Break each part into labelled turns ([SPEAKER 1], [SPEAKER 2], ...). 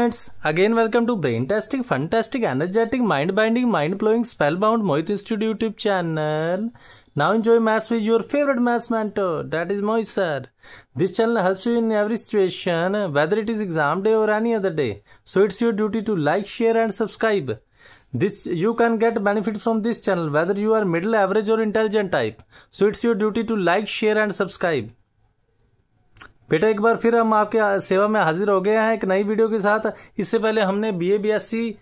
[SPEAKER 1] students, again welcome to Braintastic, Fantastic, Energetic, Mind-Binding, Mind-Blowing, Spellbound Mohit Institute YouTube channel. Now enjoy maths with your favorite maths mentor, that is Mohit sir. This channel helps you in every situation, whether it is exam day or any other day. So it's your duty to like, share and subscribe. You can get benefit from this channel, whether you are middle, average or intelligent type. So it's your duty to like, share and subscribe. बेटा एक बार फिर हम आपके सेवा में हाजिर हो गए हैं एक नई वीडियो के साथ। इससे पहले हमने BA BSc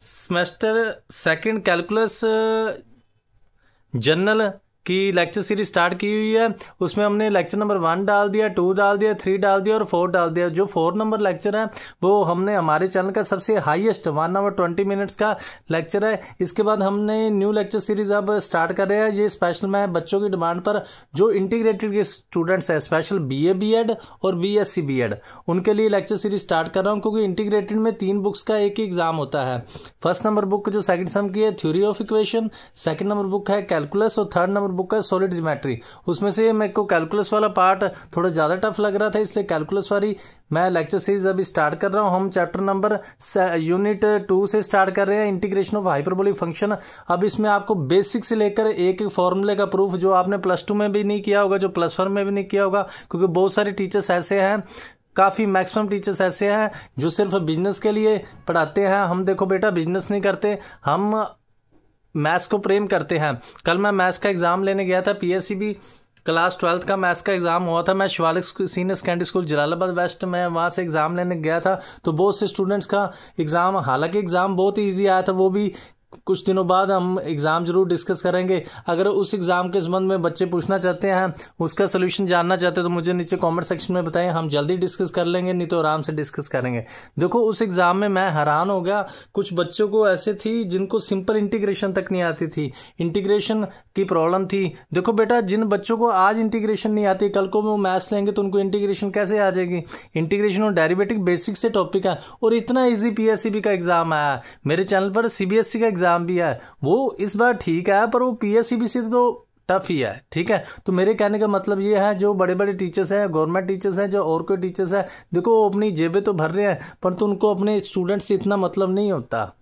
[SPEAKER 1] semester second calculus general की लेक्चर सीरीज स्टार्ट की हुई है। उसमें हमने लेक्चर नंबर 1 डाल दिया, 2 डाल दिया, 3 डाल दिया और 4 डाल दिया। जो 4 नंबर लेक्चर है वो हमने हमारे चैनल का सबसे हाईएस्ट 1 आवर 20 मिनट्स का लेक्चर है। इसके बाद हमने न्यू लेक्चर सीरीज अब स्टार्ट कर रहे हैं। ये स्पेशल मैं बच्चों की डिमांड पर जो इंटीग्रेटेड के स्टूडेंट्स हैं, स्पेशल बीए बीएड और बीएससी बीएड, उनके लिए लेक्चर सीरीज स्टार्ट कर रहा हूँ, क्योंकि इंटीग्रेटेड में 3 बुक्स का एक ही एग्जाम होता है। फर्स्ट नंबर बुक जो सेकंड सम की है theory of equation, second number book है कैलकुलस और थर्ड नंबर बुक है सॉलिड ज्योमेट्री। उसमें से मेरे को कैलकुलस वाला पार्ट थोड़ा ज़्यादा टफ लग रहा था, इसलिए कैलकुलस वाली मैं लेक्चर सीरीज अभी स्टार्ट कर रहा हूँ। हम चैप्टर नंबर यूनिट 2 से स्टार्ट कर रहे हैं, इंटीग्रेशन ऑफ हाइपरबोलिक फंक्शन। अब इसमें आपको बेसिक से लेकर एक एक फॉर्मूले का प्रूफ, जो आपने +2 में भी नहीं किया होगा, जो +1 में भी नहीं किया होगा, क्योंकि बहुत सारे टीचर्स ऐसे हैं, काफ़ी मैक्सिमम टीचर्स ऐसे हैं जो सिर्फ बिजनेस के लिए पढ़ाते हैं। हम देखो बेटा बिजनेस नहीं करते, हम मैथ्स को प्रेम करते हैं। कल मैं मैथ्स का एग्ज़ाम लेने गया था, पीएससीबी क्लास 12th का मैथ्स का एग्ज़ाम हुआ था। मैं Shivalik senior secondary school Jalalabad west में वहाँ से एग्ज़ाम लेने गया था। तो बहुत से स्टूडेंट्स का एग्ज़ाम, हालांकि एग्ज़ाम बहुत ही ईजी आया था, वो भी कुछ दिनों बाद हम एग्ज़ाम जरूर डिस्कस करेंगे। अगर उस एग्ज़ाम के संबंध में बच्चे पूछना चाहते हैं, उसका सोल्यूशन जानना चाहते हैं, तो मुझे नीचे कमेंट सेक्शन में बताएं, हम जल्दी डिस्कस कर लेंगे, नहीं तो आराम से डिस्कस करेंगे। देखो उस एग्ज़ाम में मैं हैरान हो गया, कुछ बच्चों को ऐसे थी जिनको सिंपल इंटीग्रेशन तक नहीं आती थी, इंटीग्रेशन की प्रॉब्लम थी। देखो बेटा जिन बच्चों को आज इंटीग्रेशन नहीं आती, कल को वो मैथ्स लेंगे तो उनको इंटीग्रेशन कैसे आ जाएगी। इंटीग्रेशन और डेरिवेटिव बेसिक से टॉपिक है और इतना ईजी पीएससीबी का एग्ज़ाम आया। मेरे चैनल पर सीबीएसई का एग्ज़ाम भी है, वो इस बार ठीक है, पर वो पीएससीबी से तो टफ ही है। ठीक है, तो मेरे कहने का मतलब ये है, जो बड़े बड़े टीचर्स हैं, गवर्नमेंट टीचर्स हैं, जो और कोई टीचर्स हैं, देखो वो अपनी जेबें तो भर रहे हैं, परंतु उनको अपने स्टूडेंट्स से इतना मतलब नहीं होता।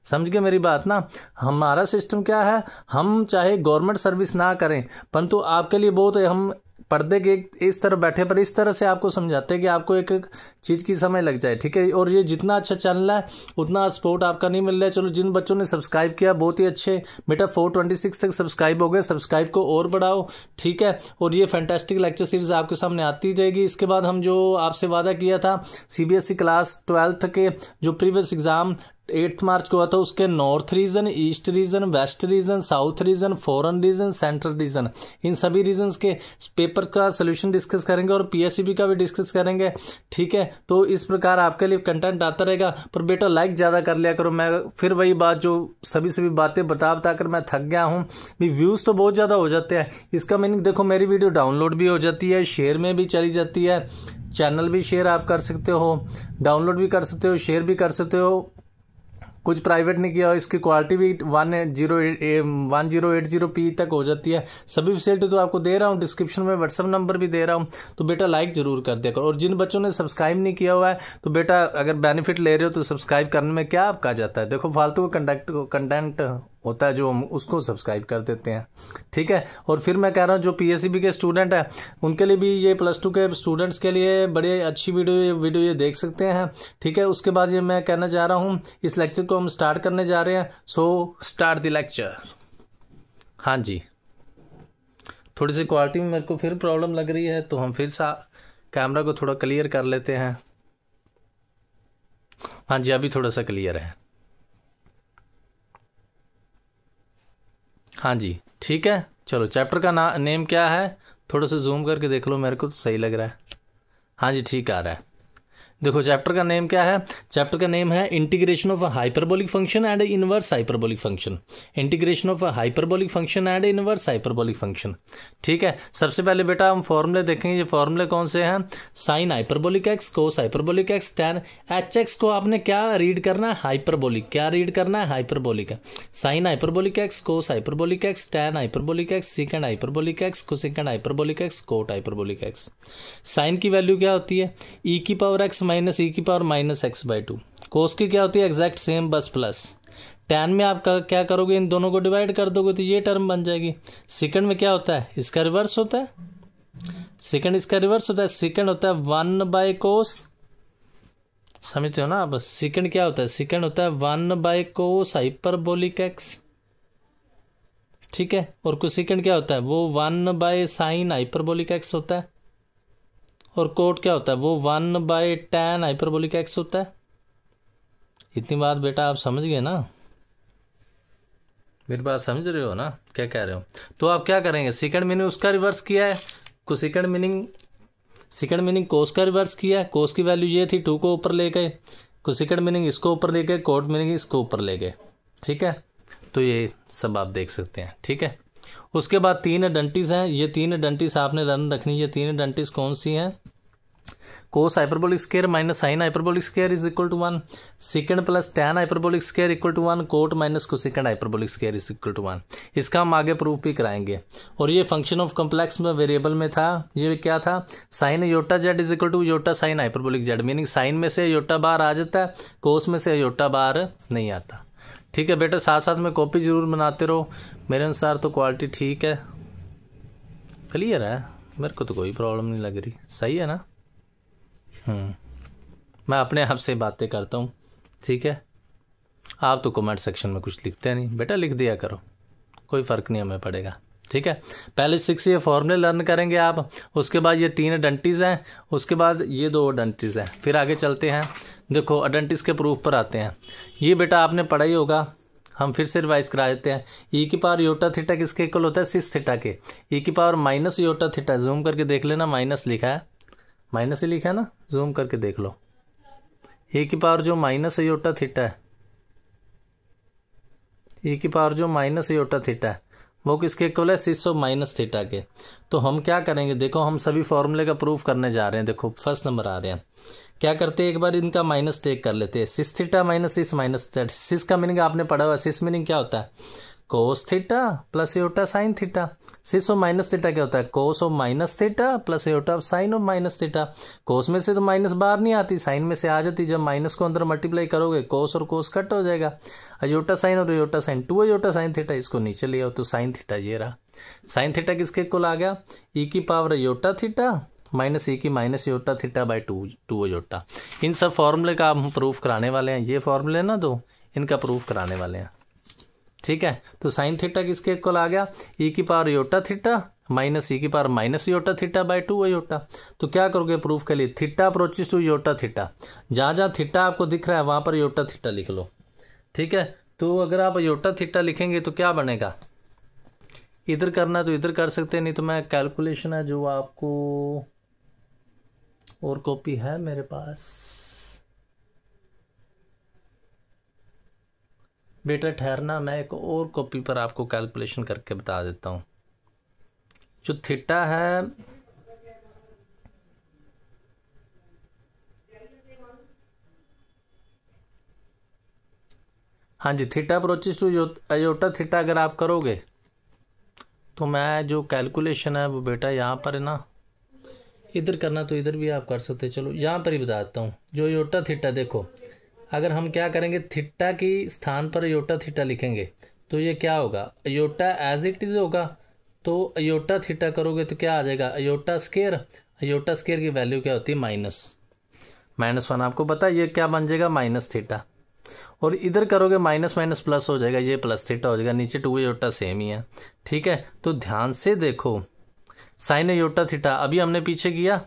[SPEAKER 1] समझ गए मेरी बात ना। हमारा सिस्टम क्या है, हम चाहे गवर्नमेंट सर्विस ना करें, परंतु आपके लिए बहुत हम पर्दे के इस तरह बैठे पर इस तरह से आपको समझाते हैं कि आपको एक एक चीज़ की समझ लग जाए। ठीक है, और ये जितना अच्छा चैनल है उतना सपोर्ट आपका नहीं मिल रहा है। चलो जिन बच्चों ने सब्सक्राइब किया बहुत ही अच्छे बेटा, 426 तक सब्सक्राइब हो गए, सब्सक्राइब को और बढ़ाओ। ठीक है, और ये फैंटास्टिक लेक्चर सीरीज आपके सामने आती जाएगी। इसके बाद हम जो आपसे वादा किया था, सीबीएसई क्लास 12th के जो प्रीवियस एग्जाम 8 मार्च को हुआ था, उसके north region, east region, west region, south region, foreign region, central region, इन सभी रीजन्स के पेपर का सोल्यूशन डिस्कस करेंगे और पीएससीबी का भी डिस्कस करेंगे। ठीक है, तो इस प्रकार आपके लिए कंटेंट आता रहेगा। पर बेटा लाइक ज़्यादा कर लिया करो। मैं फिर वही बात, जो सभी बातें बता कर मैं थक गया हूँ। भी व्यूज़ तो बहुत ज़्यादा हो जाते हैं, इसका मीनिंग देखो मेरी वीडियो डाउनलोड भी हो जाती है, शेयर में भी चली जाती है, चैनल भी शेयर आप कर सकते हो, डाउनलोड भी कर सकते हो, शेयर भी कर सकते हो, कुछ प्राइवेट नहीं किया हो, इसकी क्वालिटी भी 1080p तक हो जाती है। सभी फैसिलिटी तो आपको दे रहा हूँ, डिस्क्रिप्शन में व्हाट्सअप नंबर भी दे रहा हूँ। तो बेटा लाइक जरूर कर दिया करो। और जिन बच्चों ने सब्सक्राइब नहीं किया हुआ है, तो बेटा अगर बेनिफिट ले रहे हो तो सब्सक्राइब करने में क्या आपका जाता है। देखो फालतू का कंटेंट होता है जो हम उसको सब्सक्राइब कर देते हैं। ठीक है, और फिर मैं कह रहा हूँ जो पीएससीबी के स्टूडेंट हैं उनके लिए भी, ये +2 के स्टूडेंट्स के लिए बड़ी अच्छी वीडियो ये देख सकते हैं। ठीक है, उसके बाद ये मैं कहना चाह रहा हूँ, इस लेक्चर को हम स्टार्ट करने जा रहे हैं। So start the lecture. हाँ जी, थोड़ी सी क्वालिटी में मेरे को फिर प्रॉब्लम लग रही है, तो हम फिर कैमरा को थोड़ा क्लियर कर लेते हैं। हाँ जी, अभी थोड़ा सा क्लियर है। हाँ जी ठीक है, चलो चैप्टर का नेम क्या है, थोड़ा सा जूम करके देख लो, मेरे को तो सही लग रहा है। हाँ जी ठीक आ रहा है। देखो चैप्टर का नेम क्या है, चैप्टर का नेम है integration of a hyperbolic function and inverse hyperbolic function. Integration of a hyperbolic function and inverse hyperbolic function. ठीक है, सबसे पहले बेटा हम फॉर्मूले देखेंगे। ये फॉर्मूले कौन से हैं, sine hyperbolic x, cos hyperbolic x, tan h x को आपने क्या रीड करना है, हाइपरबोलिक। क्या रीड करना है, हाइपरबोलिक है। Sine hyperbolic x, cos hyperbolic x, tan hyperbolic x, secant hyperbolic x, cosecant hyperbolic x, cot hyperbolic x. Sine की वैल्यू क्या होती है, ई की पावर एक्स माइनस ई की power minus x by two. Cos की क्या होती है एग्जैक्ट सेम बस प्लस। tan में आप क्या करोगे, इन दोनों को डिवाइड कर दोगे तो ये टर्म बन जाएगी। सेकंड में क्या होता है, इसका रिवर्स होता है, सेकंड इसका रिवर्स होता है, सेकंड होता है 1 बाय कोस, समझते हो ना आप। सेकंड क्या होता है, सेकंड होता है 1 बाय कोस हाइपरबोलिक एक्स, ठीक है। और कुछ सेकंड क्या होता है, वो 1 बाय साइन हाइपरबोलिक एक्स होता है। और कोट क्या होता है, वो 1 बाय टैन हाइपरबोलिक एक्स होता है। इतनी बात बेटा आप समझ गए ना, मेरी बात समझ रहे हो ना, क्या कह रहे हो। तो आप क्या करेंगे, सेकंड मीनिंग उसका रिवर्स किया है, कुछ सेकंड मीनिंग कोस का रिवर्स किया है। कोस की वैल्यू ये थी, 2 को ऊपर ले गए, कुछ सेकंड मीनिंग इसको ऊपर ले गए, कोट मीनिंग इसको ऊपर ले गए, ठीक है। तो ये सब आप देख सकते हैं, ठीक है। उसके बाद 3 आइडेंटिटीज हैं, ये 3 आइडेंटिटीज आपने रन रखनी है। 3 आइडेंटिटीज कौन सी हैं, cos hyperbolic square minus sine hyperbolic square is equal to 1, secant plus tan hyperbolic square equal to 1, cot minus cosecant hyperbolic square is equal to 1। इसका हम आगे प्रूफ भी कराएंगे। और ये फंक्शन ऑफ कम्प्लेक्स में वेरिएबल में था, ये क्या था, sine iota z is equal to iota sine hyperbolic z, meaning sine में से योटा बाहर आ जाता है, कोस में से योटा बाहर नहीं आता, ठीक है बेटा। साथ साथ में कॉपी जरूर बनाते रहो, मेरे अनुसार तो क्वालिटी ठीक है, क्लियर है, मेरे को तो कोई प्रॉब्लम नहीं लग रही, सही है ना। मैं अपने आप से बातें करता हूँ, ठीक है। आप तो कमेंट सेक्शन में कुछ लिखते नहीं बेटा, लिख दिया करो, कोई फ़र्क नहीं हमें पड़ेगा, ठीक है। पहले 6 ये फॉर्मूले लर्न करेंगे आप, उसके बाद ये 3 आइडेंटिटीज हैं, उसके बाद ये 2 आइडेंटिटीज हैं, फिर आगे चलते हैं। देखो आइडेंटिटीज के प्रूफ पर आते हैं। ये बेटा आपने पढ़ा ही होगा, हम फिर से रिवाइज करा देते हैं। ई की पावर योटा थीटा किसके इक्वल होता है, सिस थीटा के। ई की power minus iota theta, zoom करके देख लेना, माइनस लिखा है, माइनस ही लिखा है ना, जूम करके देख लो। ए की पावर जो माइनस योटा थीटा है, ए की पावर जो माइनस योटा थीटा है, वो किसके इक्वल है, सिस ऑफ माइनस थीटा के। तो हम क्या करेंगे, देखो हम सभी फॉर्मूले का प्रूफ करने जा रहे हैं। देखो फर्स्ट नंबर आ रहे हैं, क्या करते हैं, एक बार इनका माइनस टेक कर लेते हैं। सिस थीटा माइनस सिस माइनस थीटा, सिस का मीनिंग आपने पढ़ा हुआ, सिस मीनिंग क्या होता है, cos theta plus iota sine theta. Cis of minus theta क्या होता है, cos of minus theta plus iota sine of minus theta. Cos में से तो माइनस बाहर नहीं आती, साइन में से आ जाती, जब माइनस को अंदर मल्टीप्लाई करोगे कोस और कोस कट हो जाएगा, अयोटा साइन और iota sine, 2 iota sine theta, इसको नीचे ले आओ तो साइन थीटा ये रहा। साइन थीटा किसके इक्वल आ गया, ई की power iota theta minus e की minus iota theta by 2 iota. इन सब फॉर्मूले का हम प्रूफ कराने वाले हैं, ये फॉर्मूले ना दो, इनका प्रूफ कराने वाले हैं, ठीक है। तो साइन थीटा किसके इक्वल आ गया, ई की power iota theta minus e की power minus iota theta by 2 iota. तो क्या करोगे प्रूफ के लिए, theta approaches to iota theta, जहाँ जहाँ थीटा आपको दिख रहा है वहाँ पर योटा थीटा लिख लो, ठीक है। तो अगर आप योटा थीटा लिखेंगे तो क्या बनेगा, इधर करना तो इधर कर सकते हैं, नहीं तो मैं कैलकुलेशन है जो आपको, और कॉपी है मेरे पास बेटा, ठहरना, मैं एक और कॉपी पर आपको कैलकुलेशन करके बता देता हूँ। जो थीटा है, हाँ जी, theta approaches to iota theta अगर आप करोगे तो मैं जो कैलकुलेशन है वो बेटा यहाँ पर है ना, इधर करना तो इधर भी आप कर सकते, चलो यहाँ पर ही बता देता हूँ। जो योटा थीटा, देखो अगर हम क्या करेंगे, थीटा की स्थान पर योटा थीटा लिखेंगे तो ये क्या होगा, योटा एज इट इज होगा, तो योटा थीटा करोगे तो क्या आ जाएगा, योटा स्क्वायर। योटा स्क्वायर की वैल्यू क्या होती है, -1, आपको पता है, ये क्या बन जाएगा, माइनस थीटा। और इधर करोगे माइनस माइनस प्लस हो जाएगा, ये प्लस थीटा हो जाएगा, नीचे 2 योटा सेम ही है, ठीक है। तो ध्यान से देखो, साइन योटा थीटा अभी हमने पीछे किया,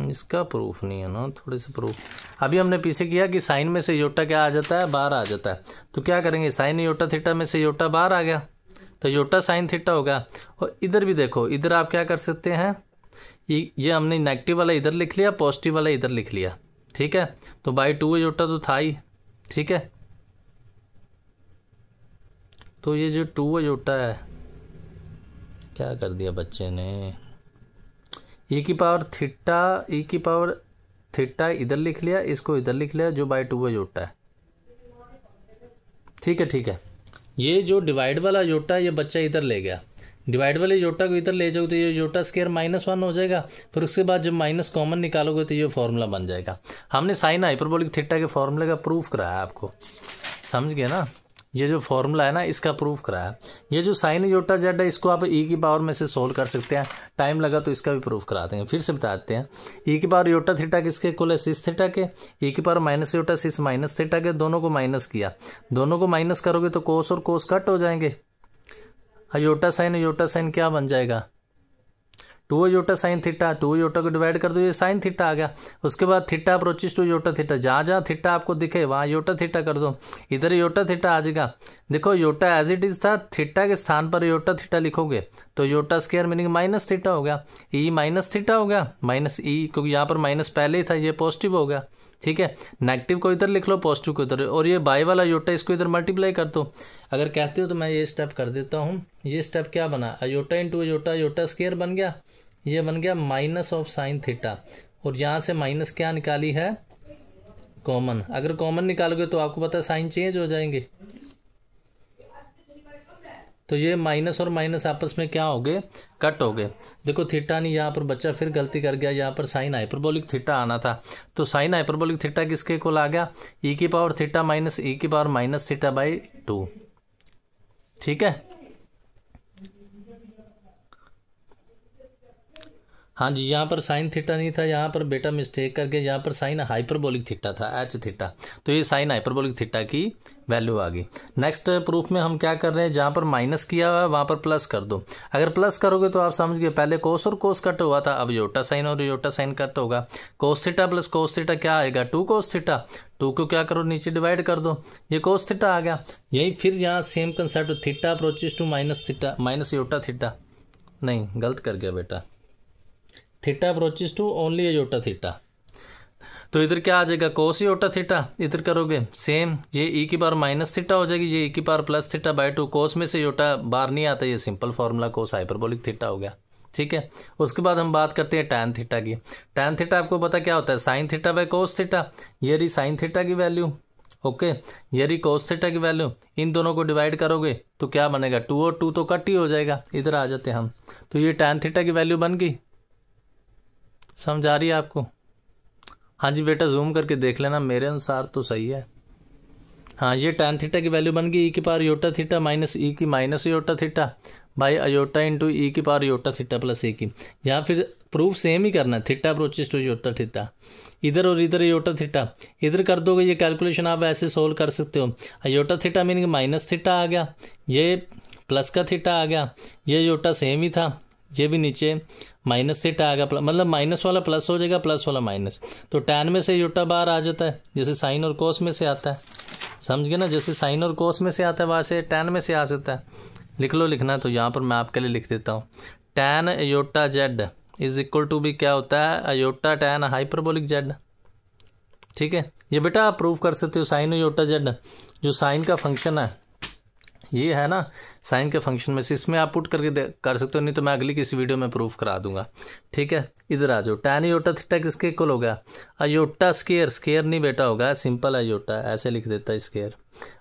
[SPEAKER 1] इसका प्रूफ नहीं है ना, थोड़े से प्रूफ अभी हमने पीछे किया कि साइन में से योटा क्या आ जाता है, बाहर आ जाता है। तो क्या करेंगे, साइन योटा थीटा में से योटा बाहर आ गया तो योटा साइन थीटा होगा। और इधर भी देखो, इधर आप क्या कर सकते हैं, ये हमने नेगेटिव वाला इधर लिख लिया, पॉजिटिव वाला इधर लिख लिया, ठीक है। तो बाई 2 योटा तो था ही, ठीक है। तो ये जो 2 योटा है, क्या कर दिया बच्चे ने, ई की पावर थीटा इधर लिख लिया, इसको इधर लिख लिया, जो बाई 2 योटा है, ठीक है, ठीक है। ये जो डिवाइड वाला योटा है ये बच्चा इधर ले गया, डिवाइड वाले योटा को इधर ले जाओगे तो ये योटा स्क्वायर -1 हो जाएगा। फिर उसके बाद जब माइनस कॉमन निकालोगे तो ये फॉर्मूला बन जाएगा। हमने साइन हाइपरबोलिक थीटा के फॉर्मूले का प्रूफ कराया आपको, समझ गए ना। ये जो फॉर्मूला है ना इसका प्रूफ कराया। ये जो साइन योटा जेड है इसको आप ई की पावर में से सोल्व कर सकते हैं, टाइम लगा तो इसका भी प्रूफ करा देंगे। फिर से बता देते हैं, ई की पावर योटा थीटा किसके इक्वल है, सिस थीटा के। ई की पावर माइनस योटा सिस माइनस थीटा के, दोनों को माइनस किया, दोनों को माइनस करोगे तो कोस और कोस कट हो जाएंगे। योटा साइन क्या बन जाएगा, 2 योटा साइन थीटा, 2 योटा को डिवाइड कर दो ये साइन थीटा आ गया। उसके बाद theta approaches to iota theta, जहाँ जहाँ थीटा आपको दिखे वहाँ योटा थीटा कर दो, इधर योटा थीटा आ जाएगा। देखो योटा एज इट इज था, थीटा के स्थान पर योटा थीटा लिखोगे तो iota square meaning minus theta हो गया, ई माइनस थीटा हो गया, माइनस ई क्योंकि यहाँ पर माइनस पहले ही था, ये पॉजिटिव हो गया। ठीक है, नेगेटिव को इधर लिख लो, पॉजिटिव को इधर, और ये बाई वाला योटा इसको इधर मल्टीप्लाई कर दो। अगर कहते हो तो मैं ये स्टेप कर देता हूँ। ये स्टेप क्या बना, iota into iota, iota square बन गया, ये बन गया माइनस ऑफ साइन थीटा, और यहाँ से माइनस क्या निकाली है, कॉमन। अगर कॉमन निकालोगे तो आपको पता है साइन चेंज हो जाएंगे, तो ये माइनस और माइनस आपस में क्या हो गए, कट हो गए। देखो थीटा नहीं यहाँ पर बच्चा फिर गलती कर गया, यहाँ पर साइन हाइपरबोलिक थीटा आना था, तो साइन हाइपरबोलिक थीटा किसके इक्वल आ गया, ई की पावर थीटा माइनस ई की पावर माइनस थीटा बाई 2। ठीक है, हाँ जी, यहाँ पर साइन थीटा नहीं था, यहाँ पर बेटा मिस्टेक करके यहाँ पर साइन हाइपरबोलिक थीटा था, एच थीटा, तो ये साइन हाइपरबोलिक थीटा की वैल्यू आ गई। नेक्स्ट प्रूफ में हम क्या कर रहे हैं, जहाँ पर माइनस किया हुआ है वहाँ पर प्लस कर दो। अगर प्लस करोगे तो आप समझ गए, पहले कोस और कोस कट हुआ था, अब योटा साइन और योटा साइन कट होगा। कोस थीटा प्लस कोस थीटा क्या आएगा, 2 कोस थीटा, 2 को क्या करो नीचे डिवाइड कर दो, ये कोस थीटा आ गया। यही फिर यहाँ same concept, theta approaches to minus theta minus iota theta, नहीं गलत कर गया बेटा, theta approaches to only iota theta, तो इधर क्या आ जाएगा, कोस योटा थीटा, इधर करोगे सेम, ये ई की पावर माइनस थीटा हो जाएगी, ये ई की पावर प्लस थीटा बाई 2, कोस में से योटा बाहर नहीं आता, ये सिंपल फॉर्मूला कोस हाइपरबोलिक थीटा हो गया। ठीक है, उसके बाद हम बात करते हैं टैन थीटा की। टैन थीटा आपको पता क्या होता है, sine theta by cos theta, ये रही साइन थीटा की वैल्यू, ओके, ये रही कोस थीटा की वैल्यू, इन दोनों को डिवाइड करोगे तो क्या बनेगा, 2 और 2 तो कट ही हो जाएगा, इधर आ जाते हैं हम, तो ये टैन थीटा की वैल्यू बन गई। समझ आ रही है आपको, हाँ जी बेटा जूम करके देख लेना, मेरे अनुसार तो सही है। हाँ, ये टैन थीटा की वैल्यू बन गई, ई की power iota theta minus e की minus iota theta by iota into e की power iota theta plus A की। यहाँ फिर प्रूफ सेम ही करना है, theta approaches to iota theta, इधर और इधर योटा थीटा, इधर कर दोगे ये कैलकुलेशन आप ऐसे सोल्व कर सकते हो। Iota theta meaning minus theta आ गया, ये प्लस का थीटा आ गया, ये योटा सेम ही था, ये भी नीचे माइनस थीटा आ गया, मतलब माइनस वाला प्लस हो जाएगा, प्लस वाला माइनस, तो टैन में से योटा बाहर आ जाता है, जैसे साइन और कोस में से आता है, समझ गए ना, जैसे साइन और कोस में से आता है वहाँ से टैन में से आ सकता है। लिख लो, लिखना तो यहाँ पर मैं आपके लिए लिख देता हूँ, tan iota Z is equal to भी क्या होता है, अयोटा टैन हाइपरबोलिक जेड। ठीक है, ये बेटा आप प्रूव कर सकते हो, साइन अयोटा जेड जो साइन का फंक्शन है, ये है ना साइन के फंक्शन में से, इसमें आप पुट करके कर सकते हो, नहीं तो मैं अगली किसी वीडियो में प्रूफ करा दूंगा। ठीक है, इधर आ जाओ, टैन अयोटा थीटा किसके इक्वल हो गया, अयोटा स्क्वायर, स्क्वायर नहीं बेटा होगा, सिंपल अयोटा, ऐसे लिख देता है square,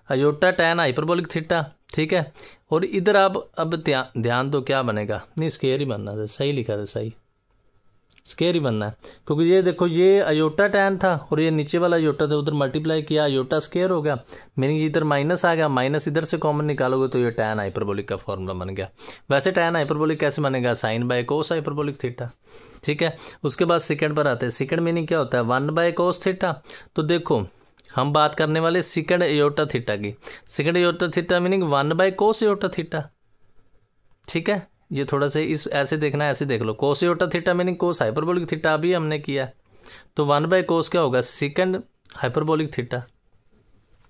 [SPEAKER 1] iota tan hyperbolic theta. ठीक है, और इधर आप अब ध्यान दो क्या बनेगा, नहीं स्क्वायर ही बनना था, सही लिखा था, सही स्क्वायर ही बनना है, क्योंकि ये देखो ये अयोटा टैन था और ये नीचे वाला अयोटा था, उधर मल्टीप्लाई किया अयोटा स्क्वायर हो गया, मीनिंग इधर माइनस आ गया, माइनस इधर से कॉमन निकालोगे तो ये टैन हाइपरबोलिक का फॉर्मूला बन गया। वैसे टैन हाइपरबोलिक कैसे बनेगा, sine by cos hyperbolic theta. ठीक है, उसके बाद सेकंड पर आते हैं, सेकंड मीनिंग क्या होता है, 1 बाय कोस थीटा। तो देखो हम बात करने वाले सेकंड अयोटा थीटा की, second iota theta meaning 1 by cos iota theta. ठीक है, ये थोड़ा सा इस ऐसे देखना है, ऐसे देख लो, कोस अयोटा थीटा मीनिंग कोस हाइपरबोलिक थीटा अभी हमने किया, तो 1 बाय कोस क्या होगा, सेकंड हाइपरबोलिक थीटा।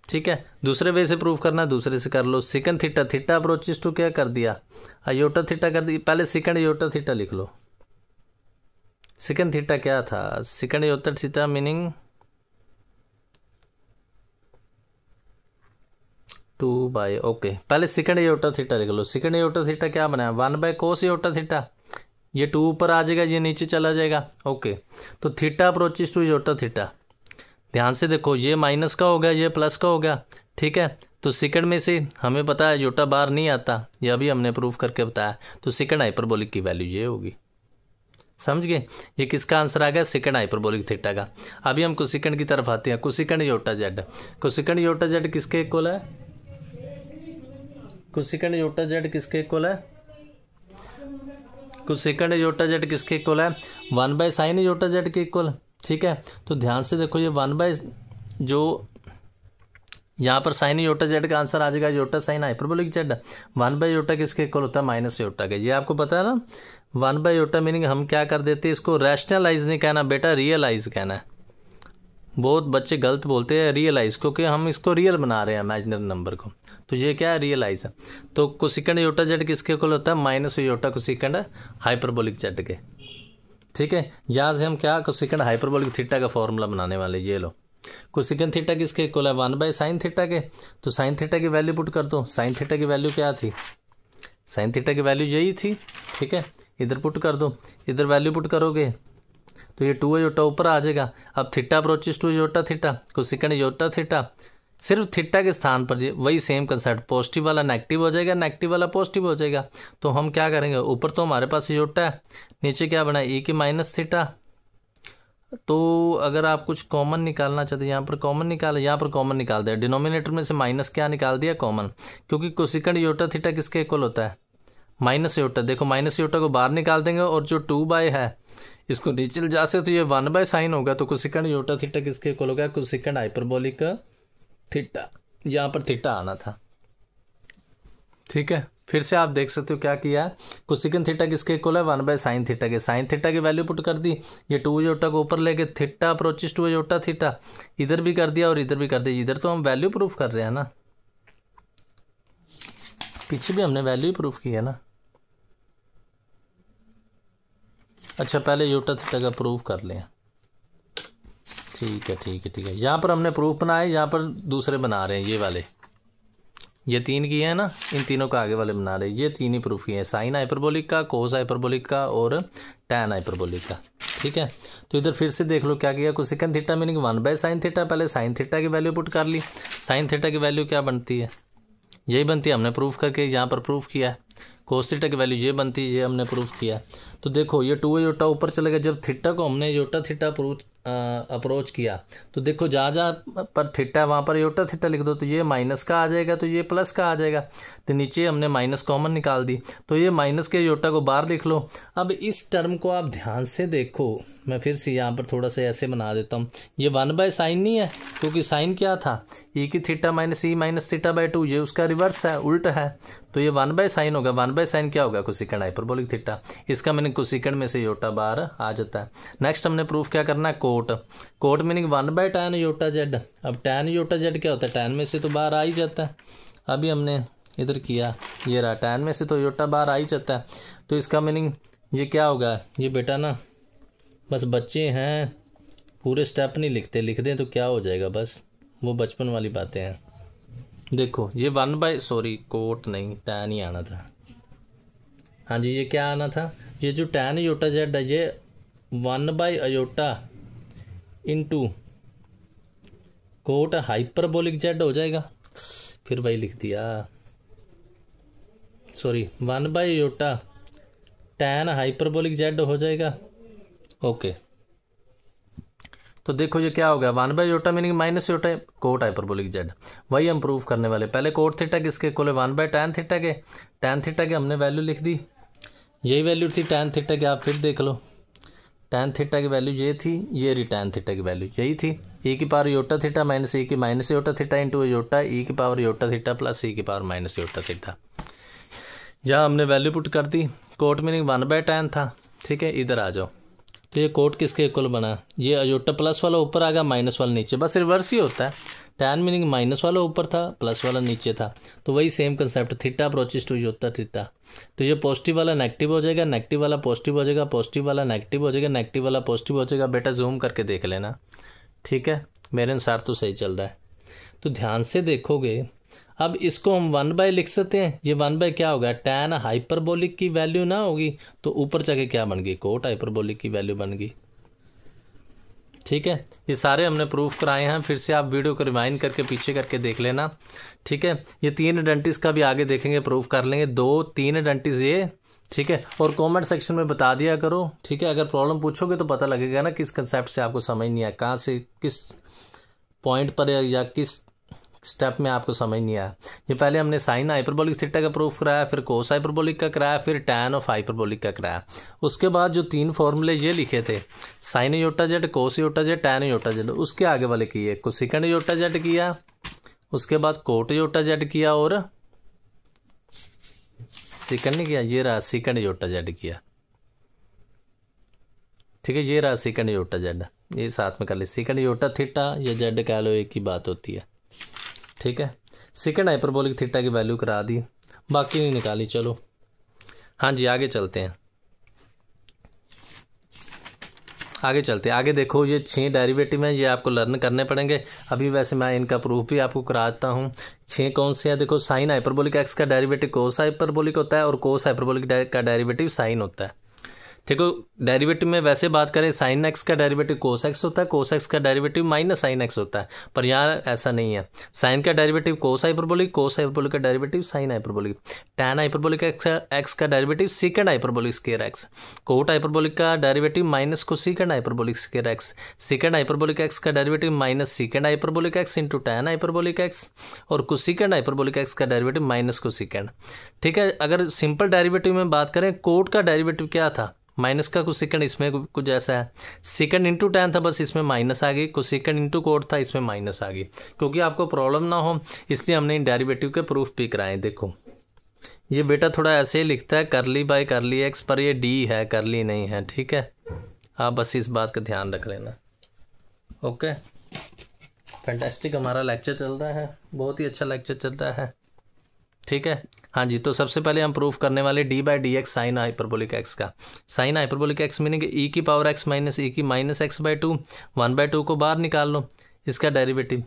[SPEAKER 1] ठीक है, दूसरे वे से प्रूफ करना, दूसरे से कर लो, secant theta, theta approaches to क्या कर दिया, अयोटा थीटा कर दी, पहले सेकंड अयोटा थीटा लिख लो, सेकंड थीटा क्या था, second iota theta meaning 2 by, okay, पहले सेकंड अयोटा थीटा लिख लो, सेकंड अयोटा थीटा क्या बना है, 1 बाय कोस अयोटा थीटा, ये 2 ऊपर आ जाएगा, ये नीचे चला जाएगा, ओके, तो theta approaches to iota theta, ध्यान से देखो, ये माइनस का हो गया, ये प्लस का हो गया। ठीक है, तो सेकंड में से हमें पता है योटा बार नहीं आता, यह भी हमने प्रूफ करके बताया, तो सेकंड हाइपरबोलिक की वैल्यू ये होगी। समझ गए? ये किसका आंसर आ गया? सेकंड हाइपरबोलिक थीटा का। अभी हम कोसेकंड की तरफ आते हैं। Cosecant iota Z, cosecant iota Z किसके इक्वल है? कोसेकंड योटा जेड किसके इक्वल है? कोसेकंड योटा जेड किसके इक्वल है? 1/sin योटा जेड के इक्वल। ठीक है, तो ध्यान से देखो, ये 1 जो यहाँ पर साइन योटा जेड का आंसर आ जाएगा योटा साइन हाइपरबोलिक जेड। 1/योटा किसके इक्वल होता है? माइनस योटा के। ये आपको पता है ना, 1/योटा मीनिंग हम क्या कर देते हैं, इसको रैशनलाइज नहीं कहना बेटा, रियलाइज कहना है। बहुत बच्चे गलत बोलते हैं रियलाइज, क्योंकि हम इसको रियल बना रहे हैं इमेजिनरी नंबर को। तो ये क्या है? रियलाइज है। तो कोसेकंड योटा जेड किसके इक्वल होता है? Minus Yotta cosecant hyperbolic Z के। ठीक है, यहाँ से हम क्या कोसेकंड हाइपरबोलिक थीटा का फॉर्मूला बनाने वाले। ये लो, कोसेकंड थीटा किसके इक्वल है? 1/sin थीटा के। तो साइन थीटा की वैल्यू पुट कर दो। साइन थीटा की वैल्यू क्या थी? साइन थीटा की वैल्यू यही थी। ठीक है, इधर पुट कर दो, इधर वैल्यू पुट करोगे तो ये 2 योटा ऊपर आ जाएगा। अब theta approaches to iota theta, cosecant iota theta, सिर्फ थीटा के स्थान पर वही सेम कंसेप्ट, पॉजिटिव वाला नेगेटिव हो जाएगा, नेगेटिव वाला पॉजिटिव हो जाएगा। तो हम क्या करेंगे, ऊपर तो हमारे पास योटा है, नीचे क्या बना? e की माइनस थीटा। तो अगर आप कुछ कॉमन निकालना चाहते हैं, यहाँ पर कॉमन निकाल, यहाँ पर कॉमन निकाल दिया, डिनोमिनेटर में से माइनस क्या निकाल दिया? कॉमन, क्योंकि कोसेकंड योटा थीटा किसके इक्वल होता है? Minus iota. देखो माइनस योटा को बाहर निकाल देंगे और जो 2 है इसको नीचे ले जा से, तो ये 1/sin होगा। तो कोसेकंड योटा थीटा किसके इक्वल होगा? Cosecant hyperbolic theta. यहाँ पर थीटा आना था। ठीक है, फिर से आप देख सकते हो क्या किया है। कोसेकंड थीटा किसके इक्वल है? 1/sin थीटा के। साइन थीटा की वैल्यू पुट कर दी, ये 2 योटा को ऊपर लेके theta approaches to iota theta, इधर भी कर दिया और इधर भी कर दिया। इधर तो हम वैल्यू प्रूफ कर रहे हैं ना, पीछे भी हमने वैल्यू प्रूफ की है ना। अच्छा, पहले योटा थीटा का प्रूफ कर लें। ठीक है ठीक है ठीक है, यहाँ पर हमने प्रूफ बनाए, यहाँ पर दूसरे बना रहे हैं। ये वाले, ये 3 किए हैं ना, इन तीनों का आगे वाले बना रहे हैं। ये 3 ही प्रूफ किए हैं, साइन हाइपरबोलिक का, कोस हाइपरबोलिक का और टैन हाइपरबोलिक का। ठीक है, तो इधर फिर से देख लो क्या किया। Cosecant theta meaning 1/sin theta, पहले साइन थीटा की वैल्यू पुट कर ली। साइन थीटा की वैल्यू क्या बनती है? यही बनती है, हमने प्रूफ करके यहाँ पर प्रूफ किया है। कोस थीटा की वैल्यू ये बनती है, ये हमने प्रूफ किया। तो देखो ये 2 योटा ऊपर चलेगा, जब थीटा को हमने योटा थीटा अप्रोच किया, तो देखो जहाँ जहाँ पर थीटा है वहाँ पर योटा थीटा लिख दो, तो ये माइनस का आ जाएगा, तो ये प्लस का आ जाएगा। तो नीचे हमने माइनस कॉमन निकाल दी, तो ये माइनस के योटा को बाहर लिख लो। अब इस टर्म को आप ध्यान से देखो, मैं फिर से यहाँ पर थोड़ा सा ऐसे बना देता हूँ। ये 1/sin नहीं है, क्योंकि साइन क्या था? e की theta minus e minus theta by 2, ये उसका रिवर्स है, उल्ट है। तो ये 1/sin होगा। 1/sin क्या होगा? Cosecant hyperbolic theta. इसका मैंने कोसेकंड में से योटा बाहर आ जाता है। नेक्स्ट हमने प्रूफ क्या करना है? Cot. Cot meaning 1/tan iota Z. अब tan योटा जेड क्या होता है? tan में से तो बाहर आ ही जाता है। अभी हमने इधर किया, ये रहा, tan में से तो योटा बाहर आ ही जाता है। तो इसका मीनिंग ये क्या होगा? ये बेटा ना, बस बच्चे हैं, पूरे स्टेप नहीं लिखते, लिख दें तो क्या हो जाएगा, बस वो बचपन वाली बातें हैं। देखो ये कोट नहीं, tan ही आना था। हाँ जी, ये क्या आना था? ये जो tan योटा जेड है, ये 1/अयोटा इंटू कोट हाइपरबोलिक जेड हो जाएगा। फिर वही लिख दिया, 1/अयोटा tan हाइपरबोलिक जेड हो जाएगा। ओके, तो देखो ये क्या होगा? 1/योटा meaning minus iota cot hyperbolic z. वही हम प्रूफ करने वाले। पहले कोट थीटा किसके इक्वल है? 1/tan थीटा के। tan थीटा के हमने वैल्यू लिख दी, यही वैल्यू थी tan थीटा की। आप फिर देख लो, tan थीटा की वैल्यू ये थी, ये रही tan थीटा की वैल्यू यही थी। e की power iota theta minus e की minus iota theta into iota e की power iota theta plus e की पावर माइनस योटा थीटा। यहाँ हमने वैल्यू पुट कर दी। कोट मीनिंग 1/tan था। ठीक है, इधर आ जाओ, तो ये कोट किसके इक्वल बना? ये अयोटा प्लस वाला ऊपर आ गया, माइनस वाला नीचे, बस रिवर्स ही होता है। tan मीनिंग माइनस वाला ऊपर था, प्लस वाला नीचे था, तो वही same concept, theta approaches to iota theta. तो ये पॉजिटिव वाला नेगेटिव हो जाएगा, नेगेटिव वाला पॉजिटिव हो जाएगा, पॉजिटिव वाला नेगेटिव हो जाएगा, नेगेटिव वाला पॉजिटिव हो जाएगा। बेटा जूम करके देख लेना। ठीक है, मेरे अनुसार तो सही चल रहा है। तो ध्यान से देखोगे, अब इसको हम 1/ लिख सकते हैं। ये 1/ क्या होगा? tan हाइपरबोलिक की वैल्यू ना होगी तो ऊपर जाके क्या बन गई? कोट हाइपरबोलिक की वैल्यू बन गई। ठीक है, ये सारे हमने प्रूफ कराए हैं। फिर से आप वीडियो को रिवाइंड करके पीछे करके देख लेना। ठीक है, ये 3 आइडेंटिटीज का भी आगे देखेंगे, प्रूफ कर लेंगे। 2-3 आइडेंटिटीज ये, ठीक है। और कमेंट सेक्शन में बता दिया करो, ठीक है। अगर प्रॉब्लम पूछोगे तो पता लगेगा ना किस कंसेप्ट से आपको समझ नहीं आया, कहाँ से किस पॉइंट पर या किस स्टेप में आपको समझ नहीं आया। ये पहले हमने साइन हाइपरबोलिक थीटा का प्रूफ कराया, फिर कोस हाइपरबोलिक का कराया, फिर टैन ऑफ हाइपरबोलिक का कराया। उसके बाद जो 3 फॉर्मूले ये लिखे थे, sine iota z, cos iota z, tan iota z, उसके आगे वाले किए। कोसेकंड योटा जेड किया, उसके बाद कोट योटा जेड किया, और सेकंड नहीं किया, ये रहा सेकंड योटा जेड किया। ठीक है, ये रहा सेकंड योटा जेड, ये साथ में कर ले। सेकंड योटा थीटा या जेड कह लो, एक ही बात होती है। ठीक है, सेकंड हाइपरबोलिक थीटा की वैल्यू करा दी, बाकी नहीं निकाली। चलो हाँ जी, आगे चलते हैं। आगे देखो, ये 6 डेरिवेटिव हैं, ये आपको लर्न करने पड़ेंगे। अभी वैसे मैं इनका प्रूफ भी आपको कराता हूँ। 6 कौन से हैं? देखो, साइन हाइपरबोलिक एक्स का डेरिवेटिव कोस हाइपरबोलिक होता है, और कोस हाइपरबोलिक का डेरिवेटिव साइन होता है। ठीक है, डेरिवेटिव में वैसे बात करें, साइन एक्स का डेरिवेटिव कोस एक्स होता है, कोस एक्स का डेरिवेटिव माइनस साइन एक्स होता है, पर यहाँ ऐसा नहीं है। साइन का डेरिवेटिव कोस हाइपरबोलिक का derivative sine hyperbolic, tan hyperbolic x का derivative secant hyperbolic square x, cot hyperbolic का derivative minus cosecant hyperbolic square x, secant hyperbolic x का derivative minus secant hyperbolic x into tan hyperbolic x, और cosecant hyperbolic x का derivative minus cosecant. ठीक है, अगर simple derivative में बात करें, कोट का डेरिवेटिव क्या था? माइनस का कोसेकंड, इसमें कुछ ऐसा है। सेकंड इंटू टैन था, बस इसमें माइनस आ गई। कोसेकंड इंटू कोट था, इसमें माइनस आ गई। क्योंकि आपको प्रॉब्लम ना हो इसलिए हमने इन डेरिवेटिव के प्रूफ भी कराए। देखो, ये बेटा थोड़ा ऐसे ही लिखता है, करली बाय करली एक्स, पर ये डी है, करली नहीं है। ठीक है, आप बस इस बात का ध्यान रख लेना। ओके, फैंटास्टिक, हमारा लेक्चर चल रहा है, बहुत ही अच्छा लेक्चर चल रहा है। ठीक है, हाँ जी। तो सबसे पहले हम प्रूफ करने वाले D by D x sign hyperbolic x का। साइन हाइपरबोलिक एक्स मीनिंग ई की पावर एक्स माइनस ई की माइनस एक्स बाई 2, 1/2 को बाहर निकाल लो, इसका डेरिवेटिव।